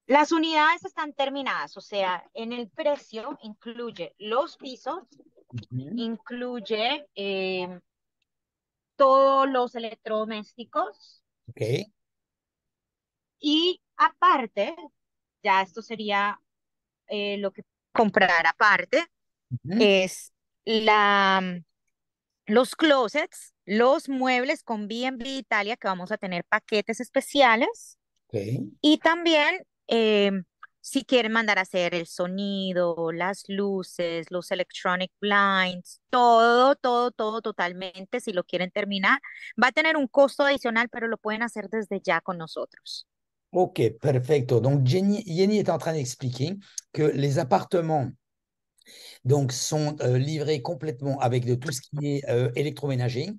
Speaker 2: Las unidades están terminadas, o sea, en el precio incluye los pisos,
Speaker 1: Ujú.
Speaker 2: incluye todos los electrodomésticos,
Speaker 1: Ok.
Speaker 2: y aparte, ya esto sería lo que comprar aparte,
Speaker 1: Ujú.
Speaker 2: es los closets, los muebles con B&B Italia, que vamos a tener paquetes especiales,
Speaker 1: Ok.
Speaker 2: y también
Speaker 3: Si quieren mandar a hacer el sonido, las luces, los electronic blinds, todo, todo, todo totalmente, si lo quieren terminar, va a tener un costo adicional, pero lo pueden hacer desde ya con nosotros.
Speaker 1: Ok, perfecto. Donc, Jenny est en train d'expliquer que les appartements donc, sont livrés complètement avec de tout ce qui est électroménager.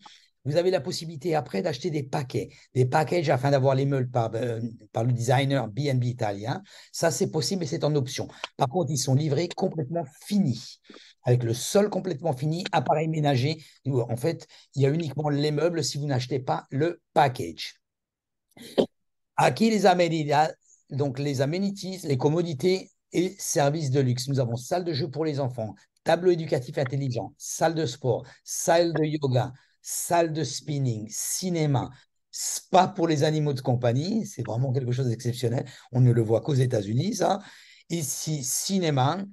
Speaker 1: Vous avez la possibilité après d'acheter des packages afin d'avoir les meubles par le designer B&B italien. Ça, c'est possible, mais c'est en option. Par contre, ils sont livrés complètement finis, avec le sol complètement fini, appareil ménager. En fait, il y a uniquement les meubles si vous n'achetez pas le package. Aquí donc les amenities, les commodités et services de luxe. Nous avons salle de jeu pour les enfants, tableau éducatif intelligent, salle de sport, salle de yoga, salle de spinning, cinéma, spa pour les animaux de compagnie. C'est vraiment quelque chose d'exceptionnel. On ne le voit qu'aux États-Unis, ça. Ici, cinéma,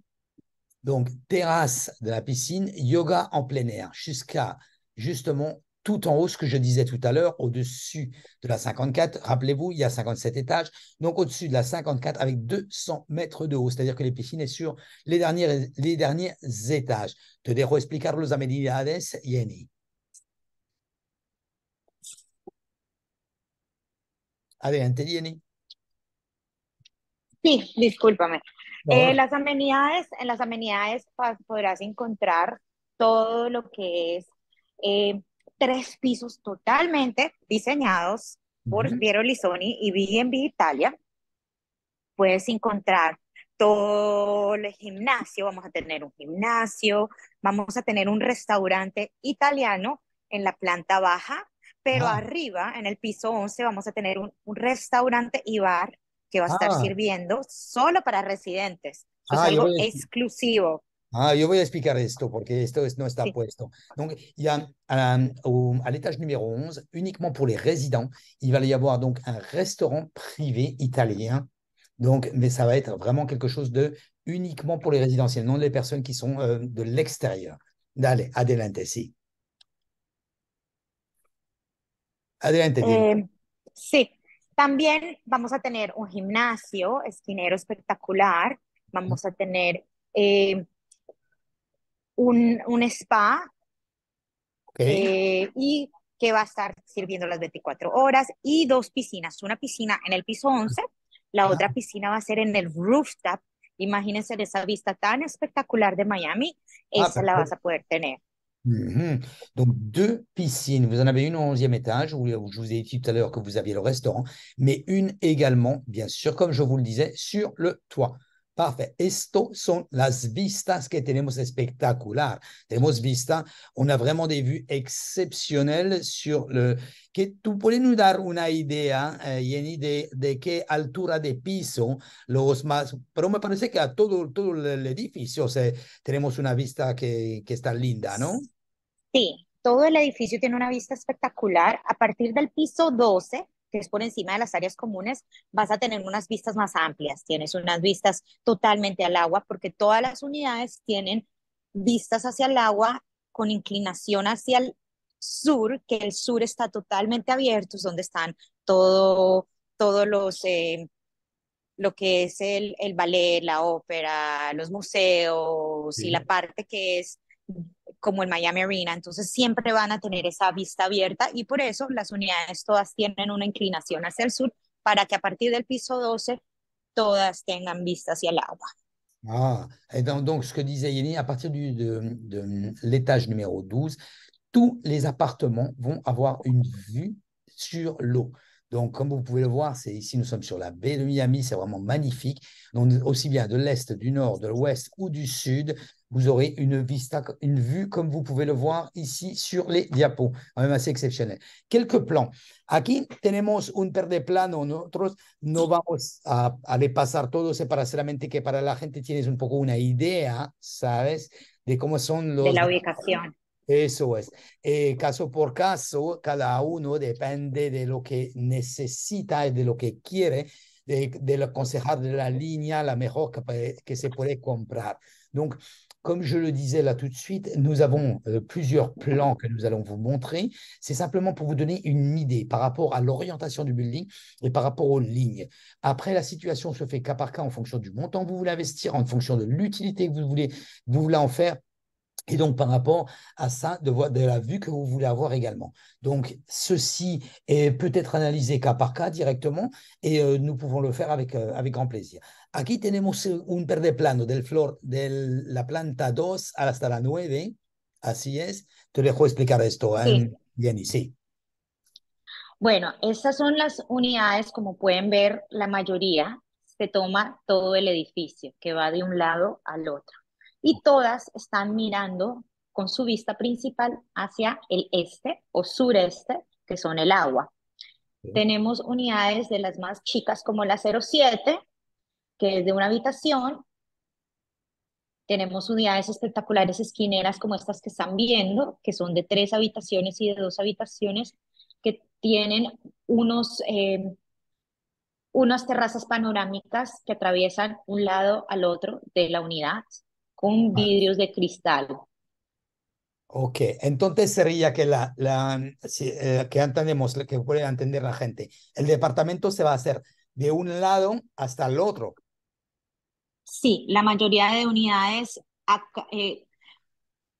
Speaker 1: donc terrasse de la piscine, yoga en plein air, jusqu'à justement tout en haut, ce que je disais tout à l'heure, au-dessus de la 54. Rappelez-vous, il y a 57 étages, donc au-dessus de la 54 avec 200 mètres de haut, c'est-à-dire que les piscines sont sur les derniers étages. Te dejo explicar los amenidades, Jenny. Adelante, Jenny.
Speaker 3: Sí, discúlpame.
Speaker 1: No,
Speaker 3: En las amenidades podrás encontrar todo lo que es eh, tres pisos totalmente diseñados por
Speaker 1: ujú.
Speaker 3: Piero Lissoni y B&B Italia. Puedes encontrar todo el gimnasio, vamos a tener un gimnasio, vamos a tener un restaurante italiano en la planta baja, pero
Speaker 1: Ah,
Speaker 3: arriba, en el piso 11, vamos a tener un restaurante y bar que va a estar
Speaker 1: ah,
Speaker 3: sirviendo solo para residentes. Eso es
Speaker 1: ah,
Speaker 3: algo exclusivo.
Speaker 1: Yo voy a explicar esto porque no está
Speaker 3: Sí.
Speaker 1: puesto. Donc, il y a à l'étage numéro 11, uniquement pour les résidents, il va y avoir donc un restaurant privé italien. Donc, mais ça va être vraiment quelque chose de uniquement pour les résidentiels, non les personnes qui sont de l'extérieur. Dale, adelante, sí. Adelante, Jenny.
Speaker 3: Eh, sí, también vamos a tener un gimnasio esquinero espectacular, vamos a tener eh, un spa
Speaker 1: Ok.
Speaker 3: y que va a estar sirviendo las 24 horas y dos piscinas, una piscina en el piso 11, la
Speaker 1: Ah,
Speaker 3: otra piscina va a ser en el rooftop. Imagínense esa vista tan espectacular de Miami,
Speaker 1: ah,
Speaker 3: esa la vas
Speaker 1: parfait.
Speaker 3: a poder tener.
Speaker 1: Mhm. Donc, deux piscines. Vous en avez une au 11e étage, où je vous ai dit tout à l'heure que vous aviez le restaurant, mais une également, bien sûr, comme je vous le disais, sur le toit. Parfait. Esto son las vistas que tenemos espectacular. Tenemos vista, on a vraiment des vues exceptionnelles sur le... Que tú puedes nous dar una idea, Jenny, de qué altura de piso los más... Pero me parece que a todo el edificio tenemos una vista que está linda, ¿no?
Speaker 3: Sí, todo el edificio tiene una vista espectacular. A partir del piso 12, que es por encima de las áreas comunes, vas a tener unas vistas más amplias. Tienes unas vistas totalmente al agua, porque todas las unidades tienen vistas hacia el agua con inclinación hacia el sur, que el sur está totalmente abierto, es donde están todos los, lo que es el ballet, la ópera, los museos y la
Speaker 1: Sí.
Speaker 3: parte que es como el Miami Arena, entonces siempre van a tener esa vista abierta y por eso las unidades todas tienen una inclinación hacia el sur para que a partir del piso 12 todas tengan vista hacia el agua.
Speaker 1: Ah, et donc, ce que disait Yéline, à partir de l'étage numéro 12, tous les appartements vont avoir une vue sur l'eau. Donc, comme vous pouvez le voir, c'est ici, nous sommes sur la baie de Miami, c'est vraiment magnifique. Donc, aussi bien de l'est, du nord, de l'ouest ou du sud, vous aurez une vue, comme vous pouvez le voir ici sur les diapos, quand même assez exceptionnel. Quelques plans. Aquí tenemos un per de plano. Nosotros no vamos a repasar todo solamente que para la gente tienes un poco una idea, ¿sabes? De cómo son
Speaker 3: De
Speaker 1: los...
Speaker 3: la ubicación.
Speaker 1: Eso es. Caso por caso, cada uno depende de lo que necesita y de lo que quiere. de aconsejar de la línea la mejor que se puede comprar. Donc, comme je le disais là tout de suite, nous avons plusieurs plans que nous allons vous montrer. C'est simplement pour vous donner une idée par rapport à l'orientation du building et par rapport aux lignes. Après, la situation se fait cas par cas en fonction du montant que vous voulez investir, en fonction de l'utilité que vous voulez en faire. Et donc, par rapport à ça, de la vue que vous voulez avoir également. Donc, ceci est peut-être analysé cas par cas directement et nous pouvons le faire avec grand plaisir. Aquí tenemos un verde plano de la planta 2 hasta la 9. Así es. Te dejo explicar esto,
Speaker 3: Sí.
Speaker 1: Jenny. Sí.
Speaker 3: Bueno, estas son las unidades, como pueden ver, la mayoría se toma todo el edificio que va de un lado al otro. Y todas están mirando con su vista principal hacia el este o sureste, que son el agua.
Speaker 1: Sí.
Speaker 3: Tenemos unidades de las más chicas como la 07, que es de una habitación. Tenemos unidades espectaculares esquineras como estas que están viendo, que son de 3 habitaciones y de 2 habitaciones, que tienen unas terrazas panorámicas que atraviesan un lado al otro de la unidad con
Speaker 1: Ah,
Speaker 3: vidrios de cristal.
Speaker 1: ok, entonces sería que, que entendemos, que puede entender la gente. El departamento se va a hacer de un lado hasta el otro.
Speaker 3: Sí, la mayoría de unidades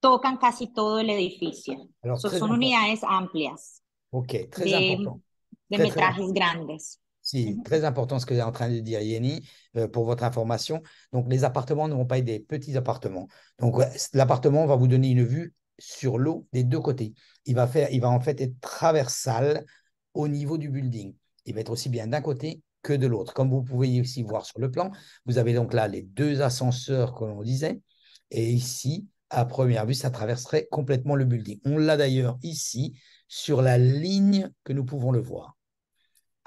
Speaker 3: tocan casi todo el edificio.
Speaker 1: Alors, très
Speaker 3: Son
Speaker 1: important.
Speaker 3: unidades amplias,
Speaker 1: Ok, très
Speaker 3: de,
Speaker 1: important.
Speaker 3: de
Speaker 1: Très, très important.
Speaker 3: metrajes grandes.
Speaker 1: Si,
Speaker 3: Ujú.
Speaker 1: très important ce que vous êtes en train de dire, Yeni, pour votre information. Donc, les appartements ne vont pas être des petits appartements. Donc, l'appartement va vous donner une vue sur l'eau des deux côtés. Il va en fait être traversal au niveau du building. Il va être aussi bien d'un côté que de l'autre. Comme vous pouvez ici voir sur le plan, vous avez donc là les deux ascenseurs que l'on disait. Et ici, à première vue, ça traverserait complètement le building. On l'a d'ailleurs ici sur la ligne que nous pouvons le voir.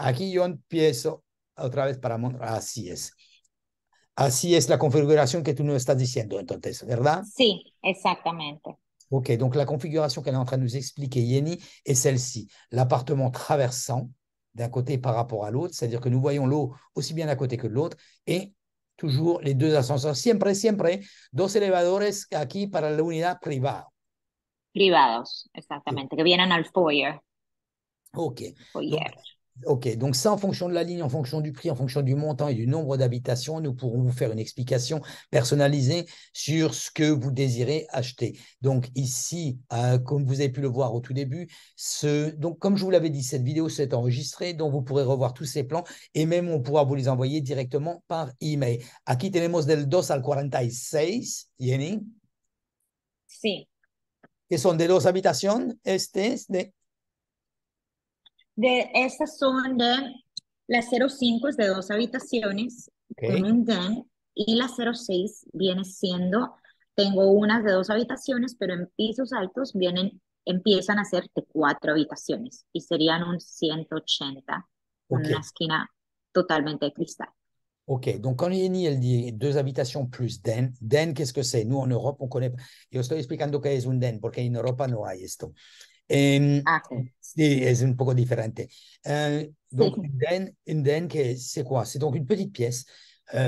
Speaker 1: Aquí yo empiezo otra vez para mostrar. Así es. Así es la configuración que tú nos estás diciendo, entonces, ¿verdad?
Speaker 3: Sí, exactamente.
Speaker 1: Ok, donc la configuration qu'elle est en train de nous expliquer, Yeni, est celle-ci. L'appartement traversant d'un côté par rapport à l'autre, c'est-à-dire que nous voyons l'eau aussi bien d'un côté que de l'autre, et toujours les deux ascenseurs. Siempre, dos elevadores aquí para la unidad privada.
Speaker 3: Privados, exactamente, que vienen al foyer.
Speaker 1: Ok. Donc,
Speaker 3: Foyer.
Speaker 1: ok, donc ça, en fonction de la ligne, en fonction du prix, en fonction du montant et du nombre d'habitations, nous pourrons vous faire une explication personnalisée sur ce que vous désirez acheter. Donc ici, comme vous avez pu le voir au tout début, donc comme je vous l'avais dit, cette vidéo s'est enregistrée, donc vous pourrez revoir tous ces plans et même on pourra vous les envoyer directement par email. Aquí tenemos del 2 al 46, Jenny,
Speaker 3: Sí.
Speaker 1: que son de 2 habitaciones.
Speaker 3: Estas son de la 05 es de 2 habitaciones con
Speaker 1: Ok.
Speaker 3: un den y la 06 viene siendo, tengo unas de 2 habitaciones, pero en pisos altos empiezan a ser de 4 habitaciones y serían un 180 con
Speaker 1: Ok.
Speaker 3: una esquina totalmente de cristal.
Speaker 1: Ok, donc quand Yeni, elle dit 2 habitations plus den, den, qu'est-ce que c'est? Nous, en Europe, on connaît. Yo estoy explicando qué es un den, porque en Europa no hay esto.
Speaker 3: Ah, sí.
Speaker 1: Sí, es un poco diferente. Donc,
Speaker 3: Sí.
Speaker 1: une den c'est quoi? C'est donc une petite pièce,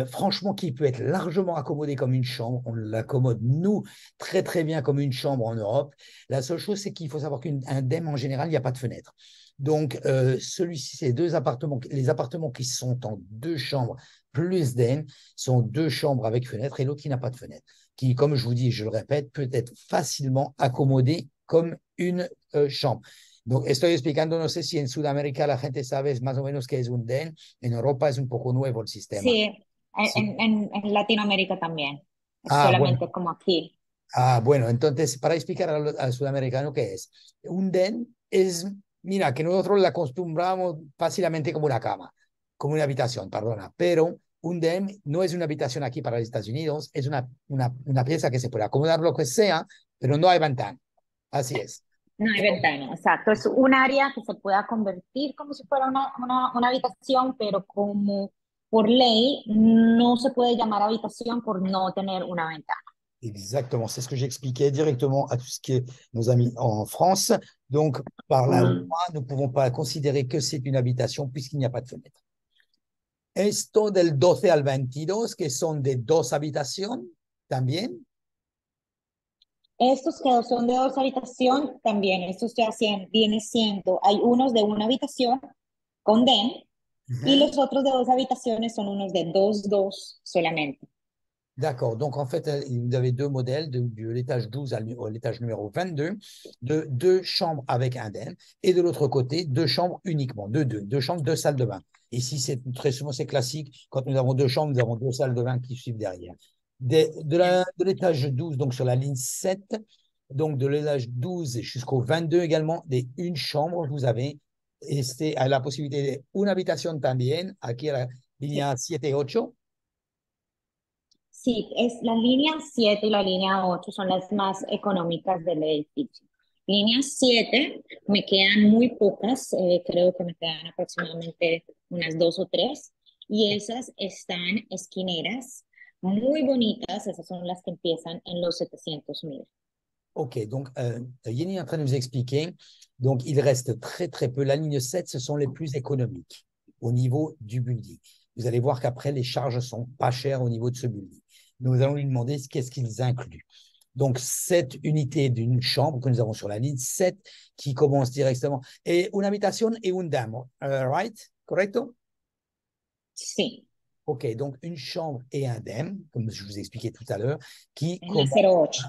Speaker 1: franchement, qui peut être largement accommodée comme une chambre. On l'accommode, nous, très, très bien comme une chambre en Europe. La seule chose, c'est qu'il faut savoir qu'un den, en général, il n'y a pas de fenêtre. Donc, celui-ci, c'est les appartements qui sont en 2 chambres plus den sont 2 chambres avec fenêtre et l'autre qui n'a pas de fenêtre, qui, comme je vous dis, je le répète, peut être facilement accommodé comme une chambre. Donc, estoy explicando, no sé si en Sudamérica la gente sabe más o menos qué es un den. En Europa es un poco nuevo el sistema.
Speaker 3: Sí,
Speaker 1: Sí.
Speaker 3: en Latinoamérica también. Es
Speaker 1: Ah, bueno.
Speaker 3: solamente como aquí.
Speaker 1: Ah, bueno, entonces, para explicar al sudamericano qué es. Un den es, mira, que nosotros la acostumbramos fácilmente como una cama, como una habitación, perdona, pero un den no es una habitación aquí para los Estados Unidos, es una pieza que se puede acomodar lo que sea, pero no hay ventana. Así es.
Speaker 3: No hay ventana, exacto. Es un área que se pueda convertir como si fuera una habitación, pero como por ley no se puede llamar habitación por no tener una ventana.
Speaker 1: Exactement, c'est ce que j'expliquais directement à tout ce qui est nos amis en France. Donc, par la loi, nous ne pouvons pas considérer que c'est une habitation puisqu'il n'y a pas de fenêtre. Esto del 12 al 22, que son de 2 habitaciones también.
Speaker 3: Estos que son de dos habitación, también, estos ya viene siendo, hay unos de una habitación con den y
Speaker 1: Hein.
Speaker 3: los otros de dos habitaciones son unos de dos solamente.
Speaker 1: D'accord. Donc, en fait, vous avez 2 modèles, de l'étage 12 à l'étage numéro 22, de 2 chambres avec un den, et de l'autre côté, 2 chambres uniquement, deux chambres, 2 salles de bain. Ici, très souvent, c'est classique. Quand nous avons 2 chambres, nous avons 2 salles de bain qui suivent derrière. De l'étage 12, donc sur la ligne 7, donc de l'étage 12 jusqu'au 22 également, une chambre, vous avez la possibilité de une habitation también, aquí a la línea 7 et 8.
Speaker 3: Sí, es la línea 7 y la línea 8 son las más económicas del edificio. Línea 7 me quedan muy pocas, creo que me quedan aproximadamente unas dos o tres, y esas están esquineras, muy bonitas, esas son las que empiezan en los 700.000.
Speaker 1: Ok, donc Yenny est en train de nous expliquer. Donc, il reste très, très peu. La ligne 7, ce sont les plus économiques au niveau du building. Vous allez voir qu'après, les charges sont pas chères au niveau de ce building. Nous allons lui demander qu'est-ce qu'ils incluent. Donc, cette unité d'une chambre que nous avons sur la ligne 7 qui commence directement. Et une habitation et une dame, right? Correcto?
Speaker 3: Sí,
Speaker 1: Ok, donc une chambre et un dame, comme je vous expliquais tout à l'heure, qui
Speaker 3: en la
Speaker 1: commence.
Speaker 3: 08.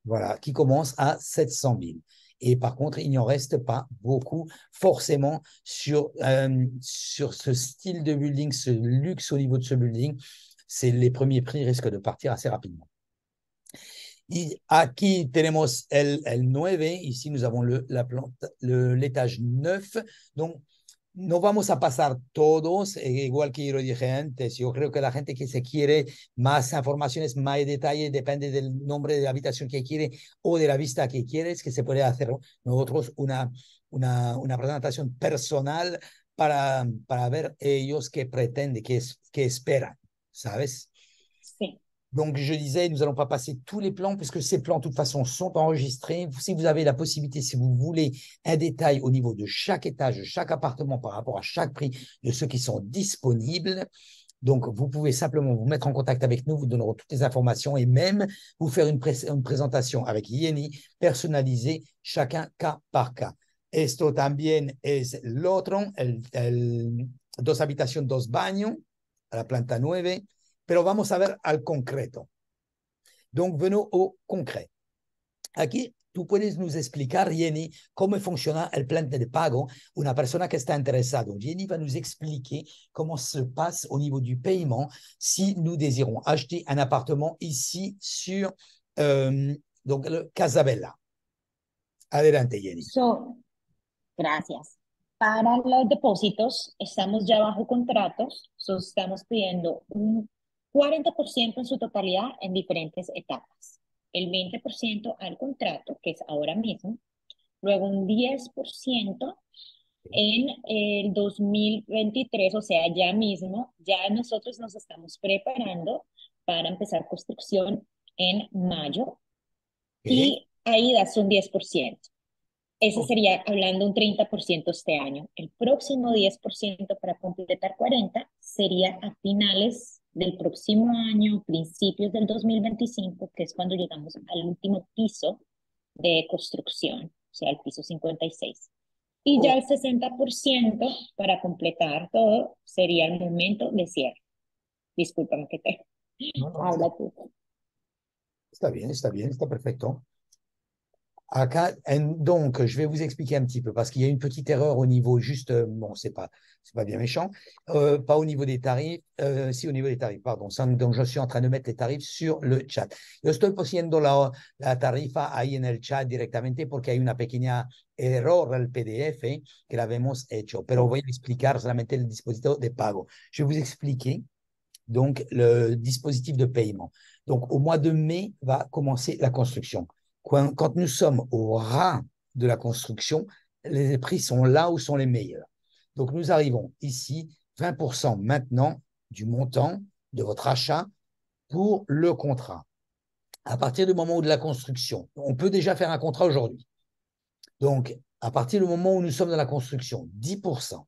Speaker 1: Voilà, qui commence à 700 000. Et par contre, il n'y en reste pas beaucoup forcément sur ce style de building, ce luxe au niveau de ce building. Les premiers prix risquent de partir assez rapidement. Y aquí tenemos el 9, ici nous avons l'étage 9. Donc, no vamos a pasar todos, igual que yo lo dije antes. Yo creo que la gente que se quiere más informaciones, más detalle, depende del nombre de la habitación que quiere o de la vista que quieres, que se puede hacer nosotros una presentación personal para ver ellos qué pretenden, qué esperan, ¿sabes?
Speaker 3: Sí.
Speaker 1: Donc, je disais, nous n'allons pas passer tous les plans, puisque ces plans, de toute façon, sont enregistrés. Si vous avez la possibilité, si vous voulez un détail au niveau de chaque étage, de chaque appartement par rapport à chaque prix de ceux qui sont disponibles, donc vous pouvez simplement vous mettre en contact avec nous, vous donnerons toutes les informations et même vous faire une présentation avec Yenny personnalisée, chacun cas par cas. Esto también es el otro, el 2 habitaciones, 2 baños, a la planta 9. Pero vamos a ver al concreto. Donc, venons au concret. Aquí tú puedes nos explicar, Yenny, cómo funciona el plan de pago. Una persona que está interesada. Yenny va nous expliquer comment se passe au niveau du paiement si nous désirons acheter un appartement ici sur donc le Casabella. Adelante, Yenny.
Speaker 3: Gracias. Para los depósitos, estamos ya bajo contratos, estamos pidiendo un 40% en su totalidad en diferentes etapas. El 20% al contrato, que es ahora mismo, luego un 10% en el 2023, o sea, ya mismo, ya nosotros nos estamos preparando para empezar construcción en mayo y ahí das un 10%. Ese sería hablando un 30% este año. El próximo 10% para completar 40 sería a finales del próximo año, principios del 2025, que es cuando llegamos al último piso de construcción, o sea, el piso 56. Y ya el 60% para completar todo sería el momento de cierre. Discúlpame que te habla tú.
Speaker 1: Está bien, está perfecto. Acá, donc, je vais vous expliquer un petit peu parce qu'il y a une petite erreur au niveau juste, bon, c'est pas bien méchant, pas au niveau des tarifs, si au niveau des tarifs, pardon. Donc, je suis en train de mettre les tarifs sur le chat. Yo estoy poniendo la tarifa ahí en el chat directamente porque hay una pequeña error al PDF que la habíamos hecho, pero voy a explicar solamente el dispositivo de pago. Je vais vous expliquer donc le dispositif de paiement. Donc, au mois de mai va commencer la construction. Quand nous sommes au ras de la construction, les prix sont là où sont les meilleurs. Donc, nous arrivons ici, 20% maintenant du montant de votre achat pour le contrat. À partir du moment où de la construction, on peut déjà faire un contrat aujourd'hui. Donc, à partir du moment où nous sommes dans la construction, 10%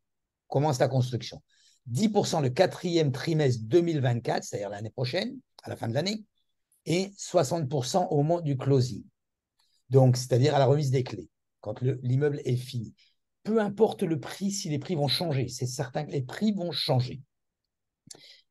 Speaker 1: commence la construction. 10% le quatrième trimestre 2024, c'est-à-dire l'année prochaine, à la fin de l'année, et 60% au moment du closing. Donc, c'est-à-dire à la remise des clés, quand l'immeuble est fini. Peu importe le prix, si les prix vont changer, c'est certain que les prix vont changer.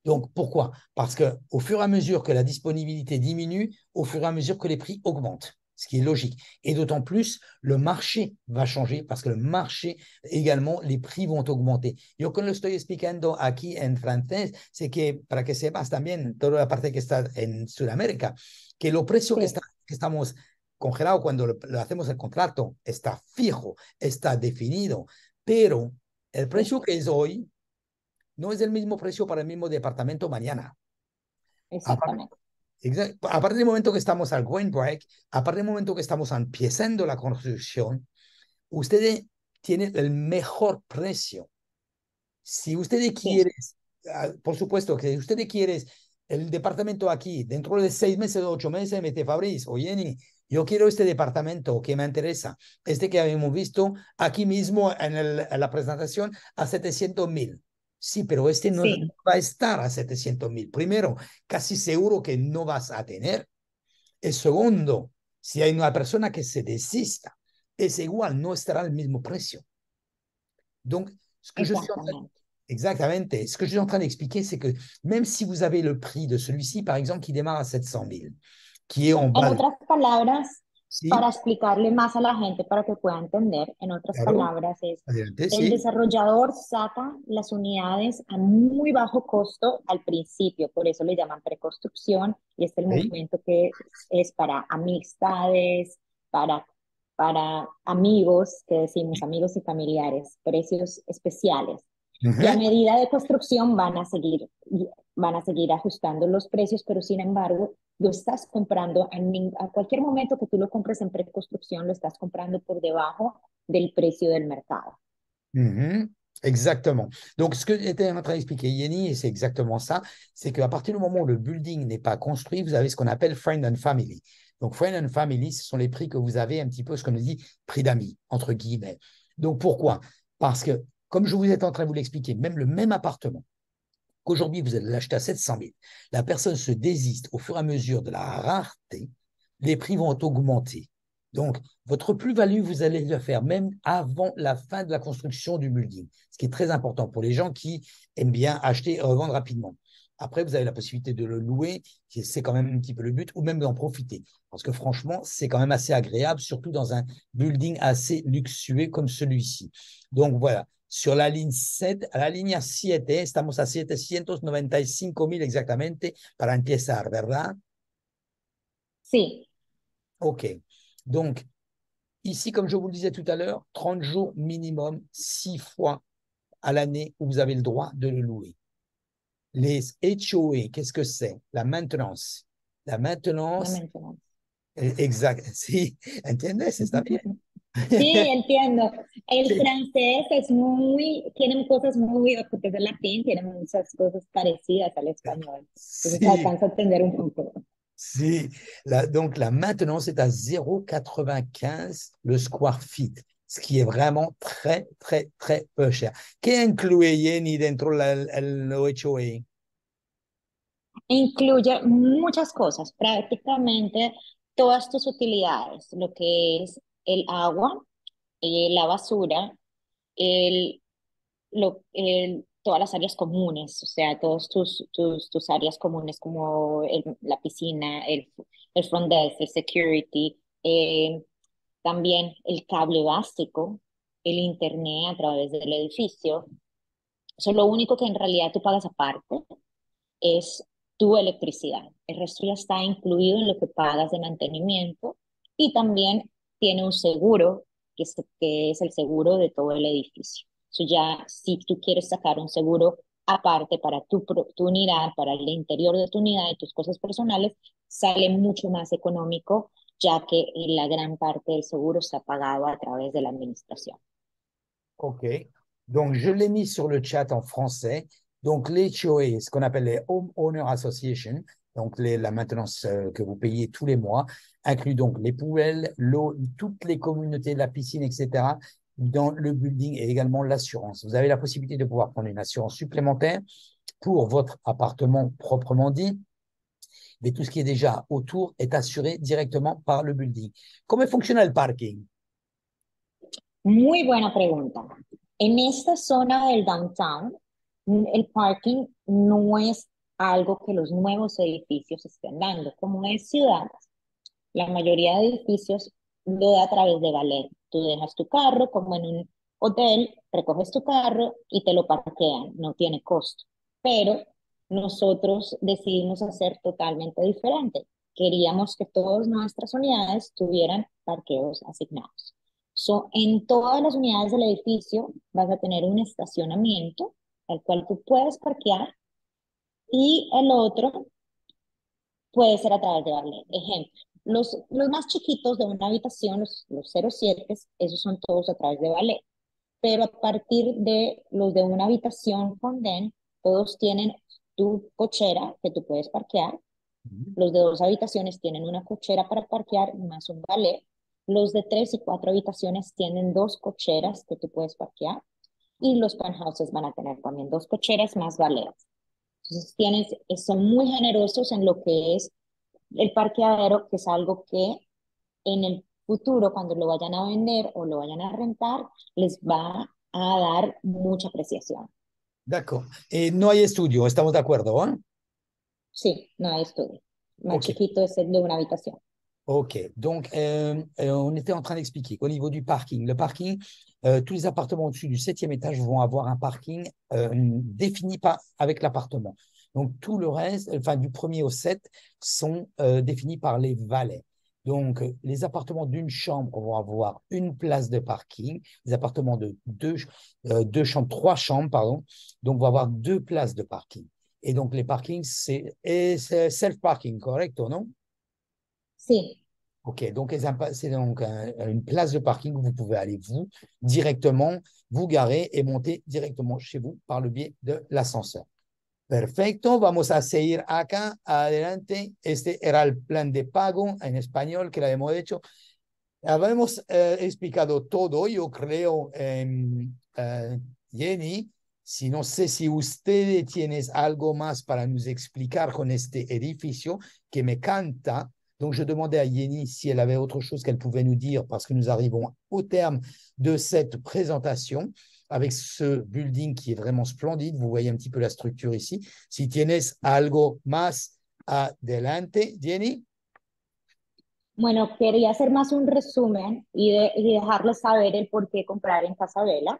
Speaker 1: Donc, pourquoi? Parce qu'au fur et à mesure que la disponibilité diminue, au fur et à mesure que les prix augmentent, ce qui est logique. Et d'autant plus, le marché va changer parce que le marché, également, les prix vont augmenter. Yo con lo estoy explicando aquí en francés, c'est que para que sepas también, toda la parte que está en Sudamérica, que los precios
Speaker 3: Sí,
Speaker 1: que estamos congelados cuando lo hacemos el contrato está fijo, está definido, pero el
Speaker 3: sí,
Speaker 1: precio que es hoy no es el mismo precio para el mismo departamento mañana. Aparte,
Speaker 3: exactamente.
Speaker 1: a partir del momento que estamos al going break, a partir del momento que estamos empezando la construcción, ustedes tienen el mejor precio. Si ustedes
Speaker 3: Sí,
Speaker 1: quieren, por supuesto que si ustedes quieren el departamento aquí, dentro de 6 meses o 8 meses, me te Fabriz o Jenny, yo quiero este departamento que me interesa, este que habíamos visto aquí mismo en la presentación a 700.000. Sí, pero este no
Speaker 3: sí,
Speaker 1: va a estar a 700.000. Primero, casi seguro que no vas a tener. El segundo, si hay una persona que se desista, es igual, no estará al mismo precio. Donc, ce que je suis en train
Speaker 3: exactamente.
Speaker 1: Exactamente. Ce que je suis en train d'expliquer, c'est que même si vous avez le prix de celui-ci, par exemple, qui démarre à 700.000, qui est en
Speaker 3: En
Speaker 1: bas,
Speaker 3: otras palabras, para
Speaker 1: sí,
Speaker 3: explicarle más a la gente para que pueda entender, en otras
Speaker 1: claro,
Speaker 3: palabras es,
Speaker 1: adelante,
Speaker 3: el
Speaker 1: sí,
Speaker 3: desarrollador saca las unidades a muy bajo costo al principio, por eso le llaman preconstrucción y es el
Speaker 1: sí.
Speaker 3: momento que es para amistades, para, para amigos, que decimos amigos y familiares, precios especiales. Y a
Speaker 1: Ujú.
Speaker 3: medida de construcción van a seguir ajustando los precios, pero sin embargo, lo estás comprando a cualquier momento que tú lo compres en preconstrucción, lo estás comprando por debajo del precio del mercado.
Speaker 1: Mhm. Exactement. Donc, ce que était en train d'expliquer Yenny, et c'est exactement ça, c'est qu'à partir du moment où le building n'est pas construit, vous avez ce qu'on appelle friend and family. Donc, friend and family, ce sont les prix que vous avez un petit peu, ce qu'on dit, prix d'amis, entre guillemets. Donc, pourquoi? Parce que, comme je vous étais en train de vous l'expliquer, même le même appartement, qu'aujourd'hui vous allez l'acheter à 700 000, la personne se désiste au fur et à mesure de la rareté, les prix vont augmenter. Donc, votre plus-value, vous allez le faire même avant la fin de la construction du building, ce qui est très important pour les gens qui aiment bien acheter et revendre rapidement. Après, vous avez la possibilité de le louer, c'est quand même un petit peu le but, ou même d'en profiter. Parce que franchement, c'est quand même assez agréable, surtout dans un building assez luxueux comme celui-ci. Donc voilà, sur la ligne 7, a la línea 7, estamos a 795.000 exactamente para empezar, ¿verdad?
Speaker 3: Sí,
Speaker 1: OK. Donc, ici, comme je vous le disais tout à l'heure, 30 jours minimum, 6 fois à l'année où vous avez le droit de le louer. Les HOA, qu'est-ce que c'est? La maintenance. La
Speaker 3: la
Speaker 1: maintenance,
Speaker 3: mencionamos.
Speaker 1: exact. Sí, ¿entiendes? Está bien.
Speaker 3: Sí, entiendo. El francés es tiene cosas muy, porque es el latín, tiene muchas cosas parecidas al español. Entonces
Speaker 1: Sí,
Speaker 3: alcanza a entender un poco.
Speaker 1: si, donc la maintenance est à 0,95 le square feet, ce qui est vraiment très, très, très peu cher. ¿Qué incluye Jenny dentro del HOA?
Speaker 3: Incluye muchas cosas, prácticamente todas tus utilidades, lo que es el agua, la basura, el, todas las áreas comunes, o sea, todos tus áreas comunes como la piscina, el front desk, el security, también el cable básico, el internet a través del edificio. Eso es lo único que en realidad tú pagas aparte es tu electricidad. El resto ya está incluido en lo que pagas de mantenimiento y también tiene un seguro, que es el seguro de todo el edificio. So ya, si tú quieres sacar un seguro aparte para tu unidad, para el interior de tu unidad y tus cosas personales, sale mucho más económico, ya que la gran parte del seguro está pagado a través de la administración.
Speaker 1: OK. Donc, je l'ai mis sur le chat en français. Donc, les HOA, ce qu'on appelle les Home Owner Association, donc la maintenance que vous payez tous les mois, inclut donc les poubelles, l'eau, toutes les communautés, la piscine, etc. dans le building et également l'assurance. Vous avez la possibilité de pouvoir prendre une assurance supplémentaire pour votre appartement proprement dit, mais tout ce qui est déjà autour est assuré directement par le building. ¿Cómo funciona el parking?
Speaker 3: Muy buena pregunta. En esta zona del downtown, el parking no es algo que los nuevos edificios estén dando. Como es ciudad, la mayoría de edificios lo da a través de valet. Tú dejas tu carro, como en un hotel, recoges tu carro y te lo parquean, no tiene costo. Pero nosotros decidimos hacer totalmente diferente. Queríamos que todas nuestras unidades tuvieran parqueos asignados. En todas las unidades del edificio vas a tener un estacionamiento al cual tú puedes parquear y el otro puede ser a través de valet. Ejemplo, los más chiquitos de una habitación, los 07, esos son todos a través de valet. Pero a partir de los de una habitación con DEN, todos tienen tu cochera que tú puedes parquear. Los de 2 habitaciones tienen una cochera para parquear más un valet. Los de 3 y 4 habitaciones tienen 2 cocheras que tú puedes parquear. Y los penthouses van a tener también 2 cocheras más valet. Entonces son muy generosos en lo que es el parqueadero, que es algo que en el futuro, cuando lo vayan a vender o lo vayan a rentar, les va a dar mucha apreciación.
Speaker 1: D'accord. Et no hay estudio, estamos de acuerdo, ¿eh?
Speaker 3: Sí, no hay estudio. Más
Speaker 1: Ok.
Speaker 3: chiquito es el de una habitación.
Speaker 1: Ok, donc on était en train d'expliquer qu'au niveau du parking, le parking, tous les appartements au-dessus du 7e étage vont avoir un parking défini avec l'appartement. Donc tout le reste, enfin du 1er au 7, sont définis par les valets. Donc les appartements d'une chambre vont avoir une place de parking, les appartements de deux chambres, 3 chambres, pardon, donc vont avoir 2 places de parking. Et donc les parkings, c'est self-parking, correcto, non?
Speaker 3: Sí.
Speaker 1: Ok, donc c'est donc une place de parking où vous pouvez aller vous directement vous garer et monter directement chez vous par le biais de l'ascenseur. Perfecto, vamos a seguir acá adelante. Este era el plan de pago en español que lo habíamos hecho. Habíamos explicado todo, yo creo, Jenny. Si no sé si usted tienes algo más para nos explicar con este edificio que me encanta. Donc, je demandais à Yeni si elle avait autre chose qu'elle pouvait nous dire parce que nous arrivons au terme de cette présentation avec ce building qui est vraiment splendide. Vous voyez un petit peu la structure ici. Si tienes algo más adelante, Yeni.
Speaker 3: Bueno, quería hacer más un resumen y dejarles saber el por qué comprar en Casabela.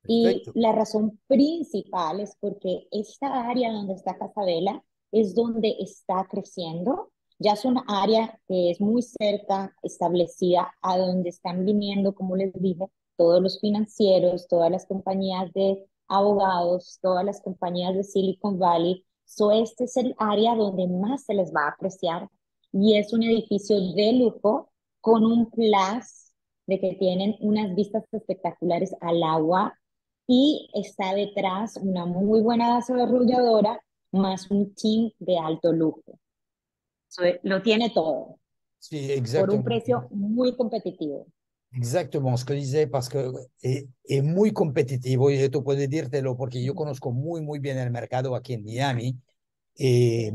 Speaker 1: Perfecto.
Speaker 3: Y la razón principal es porque esta área donde está Casabela es donde está creciendo. Ya es una área que es muy cerca, establecida, a donde están viniendo, como les dije, todos los financieros, todas las compañías de abogados, todas las compañías de Silicon Valley. Este es el área donde más se les va a apreciar y es un edificio de lujo con un plus de que tienen unas vistas espectaculares al agua y está detrás una muy buena desarrolladora más un team de alto lujo. Lo tiene todo
Speaker 1: Sí,
Speaker 3: por un
Speaker 1: exactement.
Speaker 3: precio muy competitivo.
Speaker 1: Exactement, ce que disais, parce que es muy competitivo y esto puede decírtelo porque yo conozco muy bien el mercado aquí en Miami,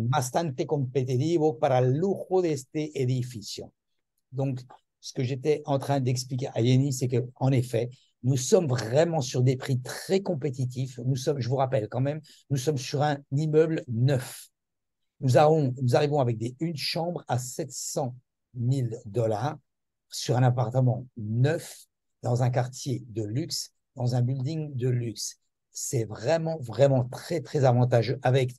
Speaker 1: bastante competitivo para el lujo de este edificio. Donc, ce que j'étais en train d'expliquer à Yeni, c'est qu'en effet, nous sommes vraiment sur des prix très compétitifs. Je vous rappelle quand même, nous sommes sur un immeuble neuf. Nous arrivons avec une chambre à $700,000 sur un appartement neuf dans un quartier de luxe, dans un building de luxe. C'est vraiment très avantageux avec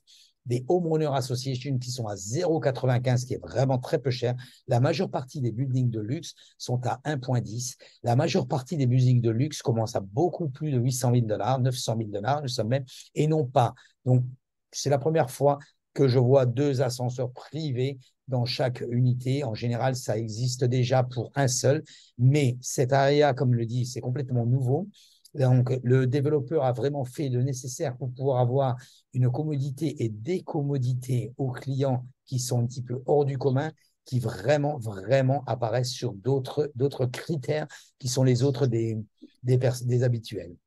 Speaker 1: des Homeowner Association qui sont à 0,95, qui est vraiment très peu cher. La majeure partie des buildings de luxe sont à 1,10. La majeure partie des buildings de luxe commencent à beaucoup plus de $800,000, $900,000, nous sommes même, et non pas. Donc, c'est la première fois que je vois 2 ascenseurs privés dans chaque unité. En général, ça existe déjà pour un seul, mais cet area, comme le dit, c'est complètement nouveau. Donc, le développeur a vraiment fait le nécessaire pour pouvoir avoir une commodité et des commodités aux clients qui sont un petit peu hors du commun, qui vraiment apparaissent sur d'autres critères qui sont les autres des des habituels.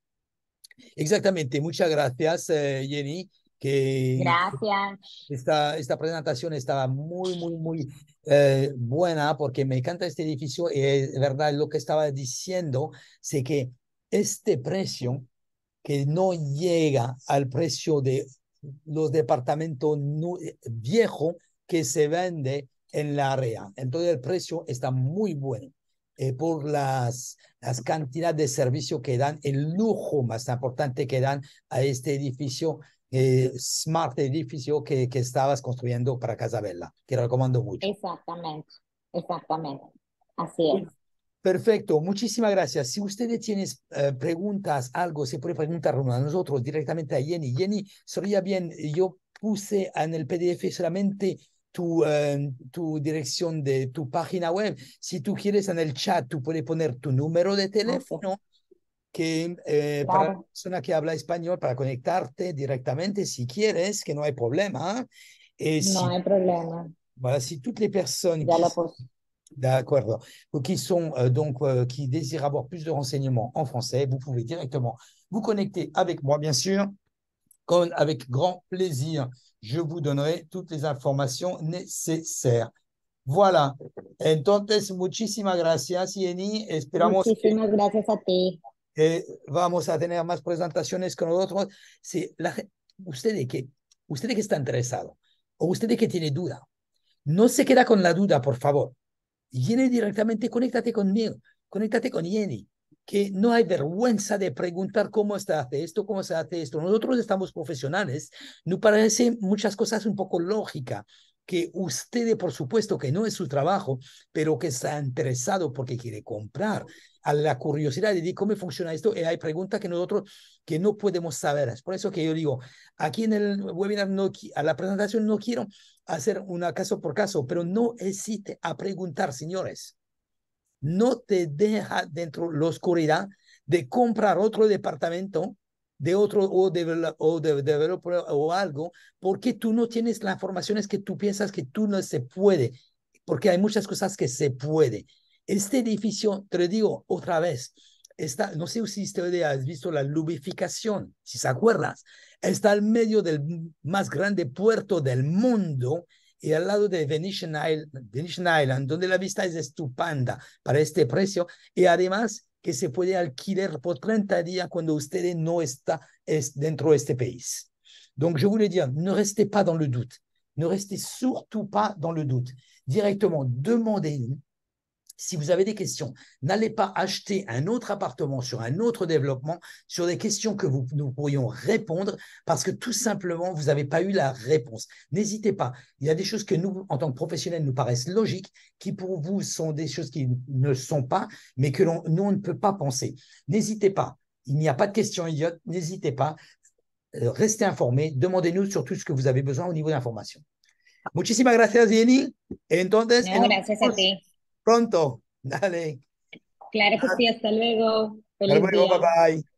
Speaker 1: Exactamente, muchas gracias, Jenny, que
Speaker 3: Gracias.
Speaker 1: esta presentación estaba muy buena porque me encanta este edificio y es verdad lo que estaba diciendo, sé que este precio que no llega al precio de los departamentos viejos que se vende en la área. Entonces el precio está muy bueno por las cantidades de servicio que dan, el lujo más importante que dan a este edificio, smart edificio que estabas construyendo para Casabella, que recomiendo mucho.
Speaker 3: Exactamente, exactamente. Así es.
Speaker 1: Perfecto, muchísimas gracias. Si ustedes tienen preguntas, algo, se puede preguntar a nosotros directamente a Jenny. Jenny, sería bien, yo puse en el PDF solamente tu dirección de tu página web. Si tú quieres en el chat, tú puedes poner tu número de
Speaker 3: Así,
Speaker 1: teléfono que para la
Speaker 3: claro,
Speaker 1: persona que habla español, para conectarte directamente, si quieres, que no hay problema.
Speaker 3: no
Speaker 1: Si,
Speaker 3: hay problema.
Speaker 1: voilà, si toutes les personnes
Speaker 3: Ya lo puse.
Speaker 1: d'accord, qui sont qui désirent avoir plus de renseignements en français, vous pouvez directement vous connecter avec moi, bien sûr, avec grand plaisir. Je vous donnerai toutes les informations nécessaires. Voilà. Entonces, muchísimas gracias, Jenny. Esperamos que
Speaker 3: Muchísimas gracias a ti.
Speaker 1: vamos a tener más presentaciones con nosotros. Si usted que está interesado o usted que tiene duda, no se queda con la duda, por favor. Jenny directamente, conéctate conmigo, conéctate con Jenny, que no hay vergüenza de preguntar cómo se hace esto, cómo se hace esto. Nosotros estamos profesionales, nos parece muchas cosas un poco lógica, que usted, por supuesto, que no es su trabajo, pero que está interesado porque quiere comprar, a la curiosidad de decir cómo funciona esto, y hay preguntas que nosotros que no podemos saber. Es por eso que yo digo, aquí en el webinar, no, a la presentación no quiero hacer una caso por caso, pero no hesite a preguntar, señores. No te deja dentro la oscuridad de comprar otro departamento de otro o de developer o algo, porque tú no tienes las informaciones que tú piensas que tú no se puede, porque hay muchas cosas que se puede. Este edificio, te lo digo otra vez, está, no sé si usted ha visto la lubrificación, si se acuerdas, está al medio del más grande puerto del mundo y al lado de Venetian Island, donde la vista es estupenda para este precio y además que se puede alquilar por 30 días cuando usted no está dentro de este país. Donc, je voulais dire, ne restez pas dans le doute. Ne restez surtout pas dans le doute. Directement, demandez-nous si vous avez des questions. N'allez pas acheter un autre appartement sur un autre développement sur des questions que nous pourrions répondre parce que tout simplement, vous n'avez pas eu la réponse. N'hésitez pas. Il y a des choses que nous, en tant que professionnels, nous paraissent logiques, qui pour vous sont des choses qui ne sont pas, mais que nous, on ne peut pas penser. N'hésitez pas. Il n'y a pas de questions idiotes. N'hésitez pas. Restez informés. Demandez-nous sur tout ce que vous avez besoin au niveau d'information. Muchísimas gracias, Jenny. Entonces,
Speaker 3: No, gracias a ti.
Speaker 1: pronto. Dale.
Speaker 3: Claro que sí, hasta luego.
Speaker 1: Hasta
Speaker 3: Feliz
Speaker 1: luego,
Speaker 3: día.
Speaker 1: bye bye.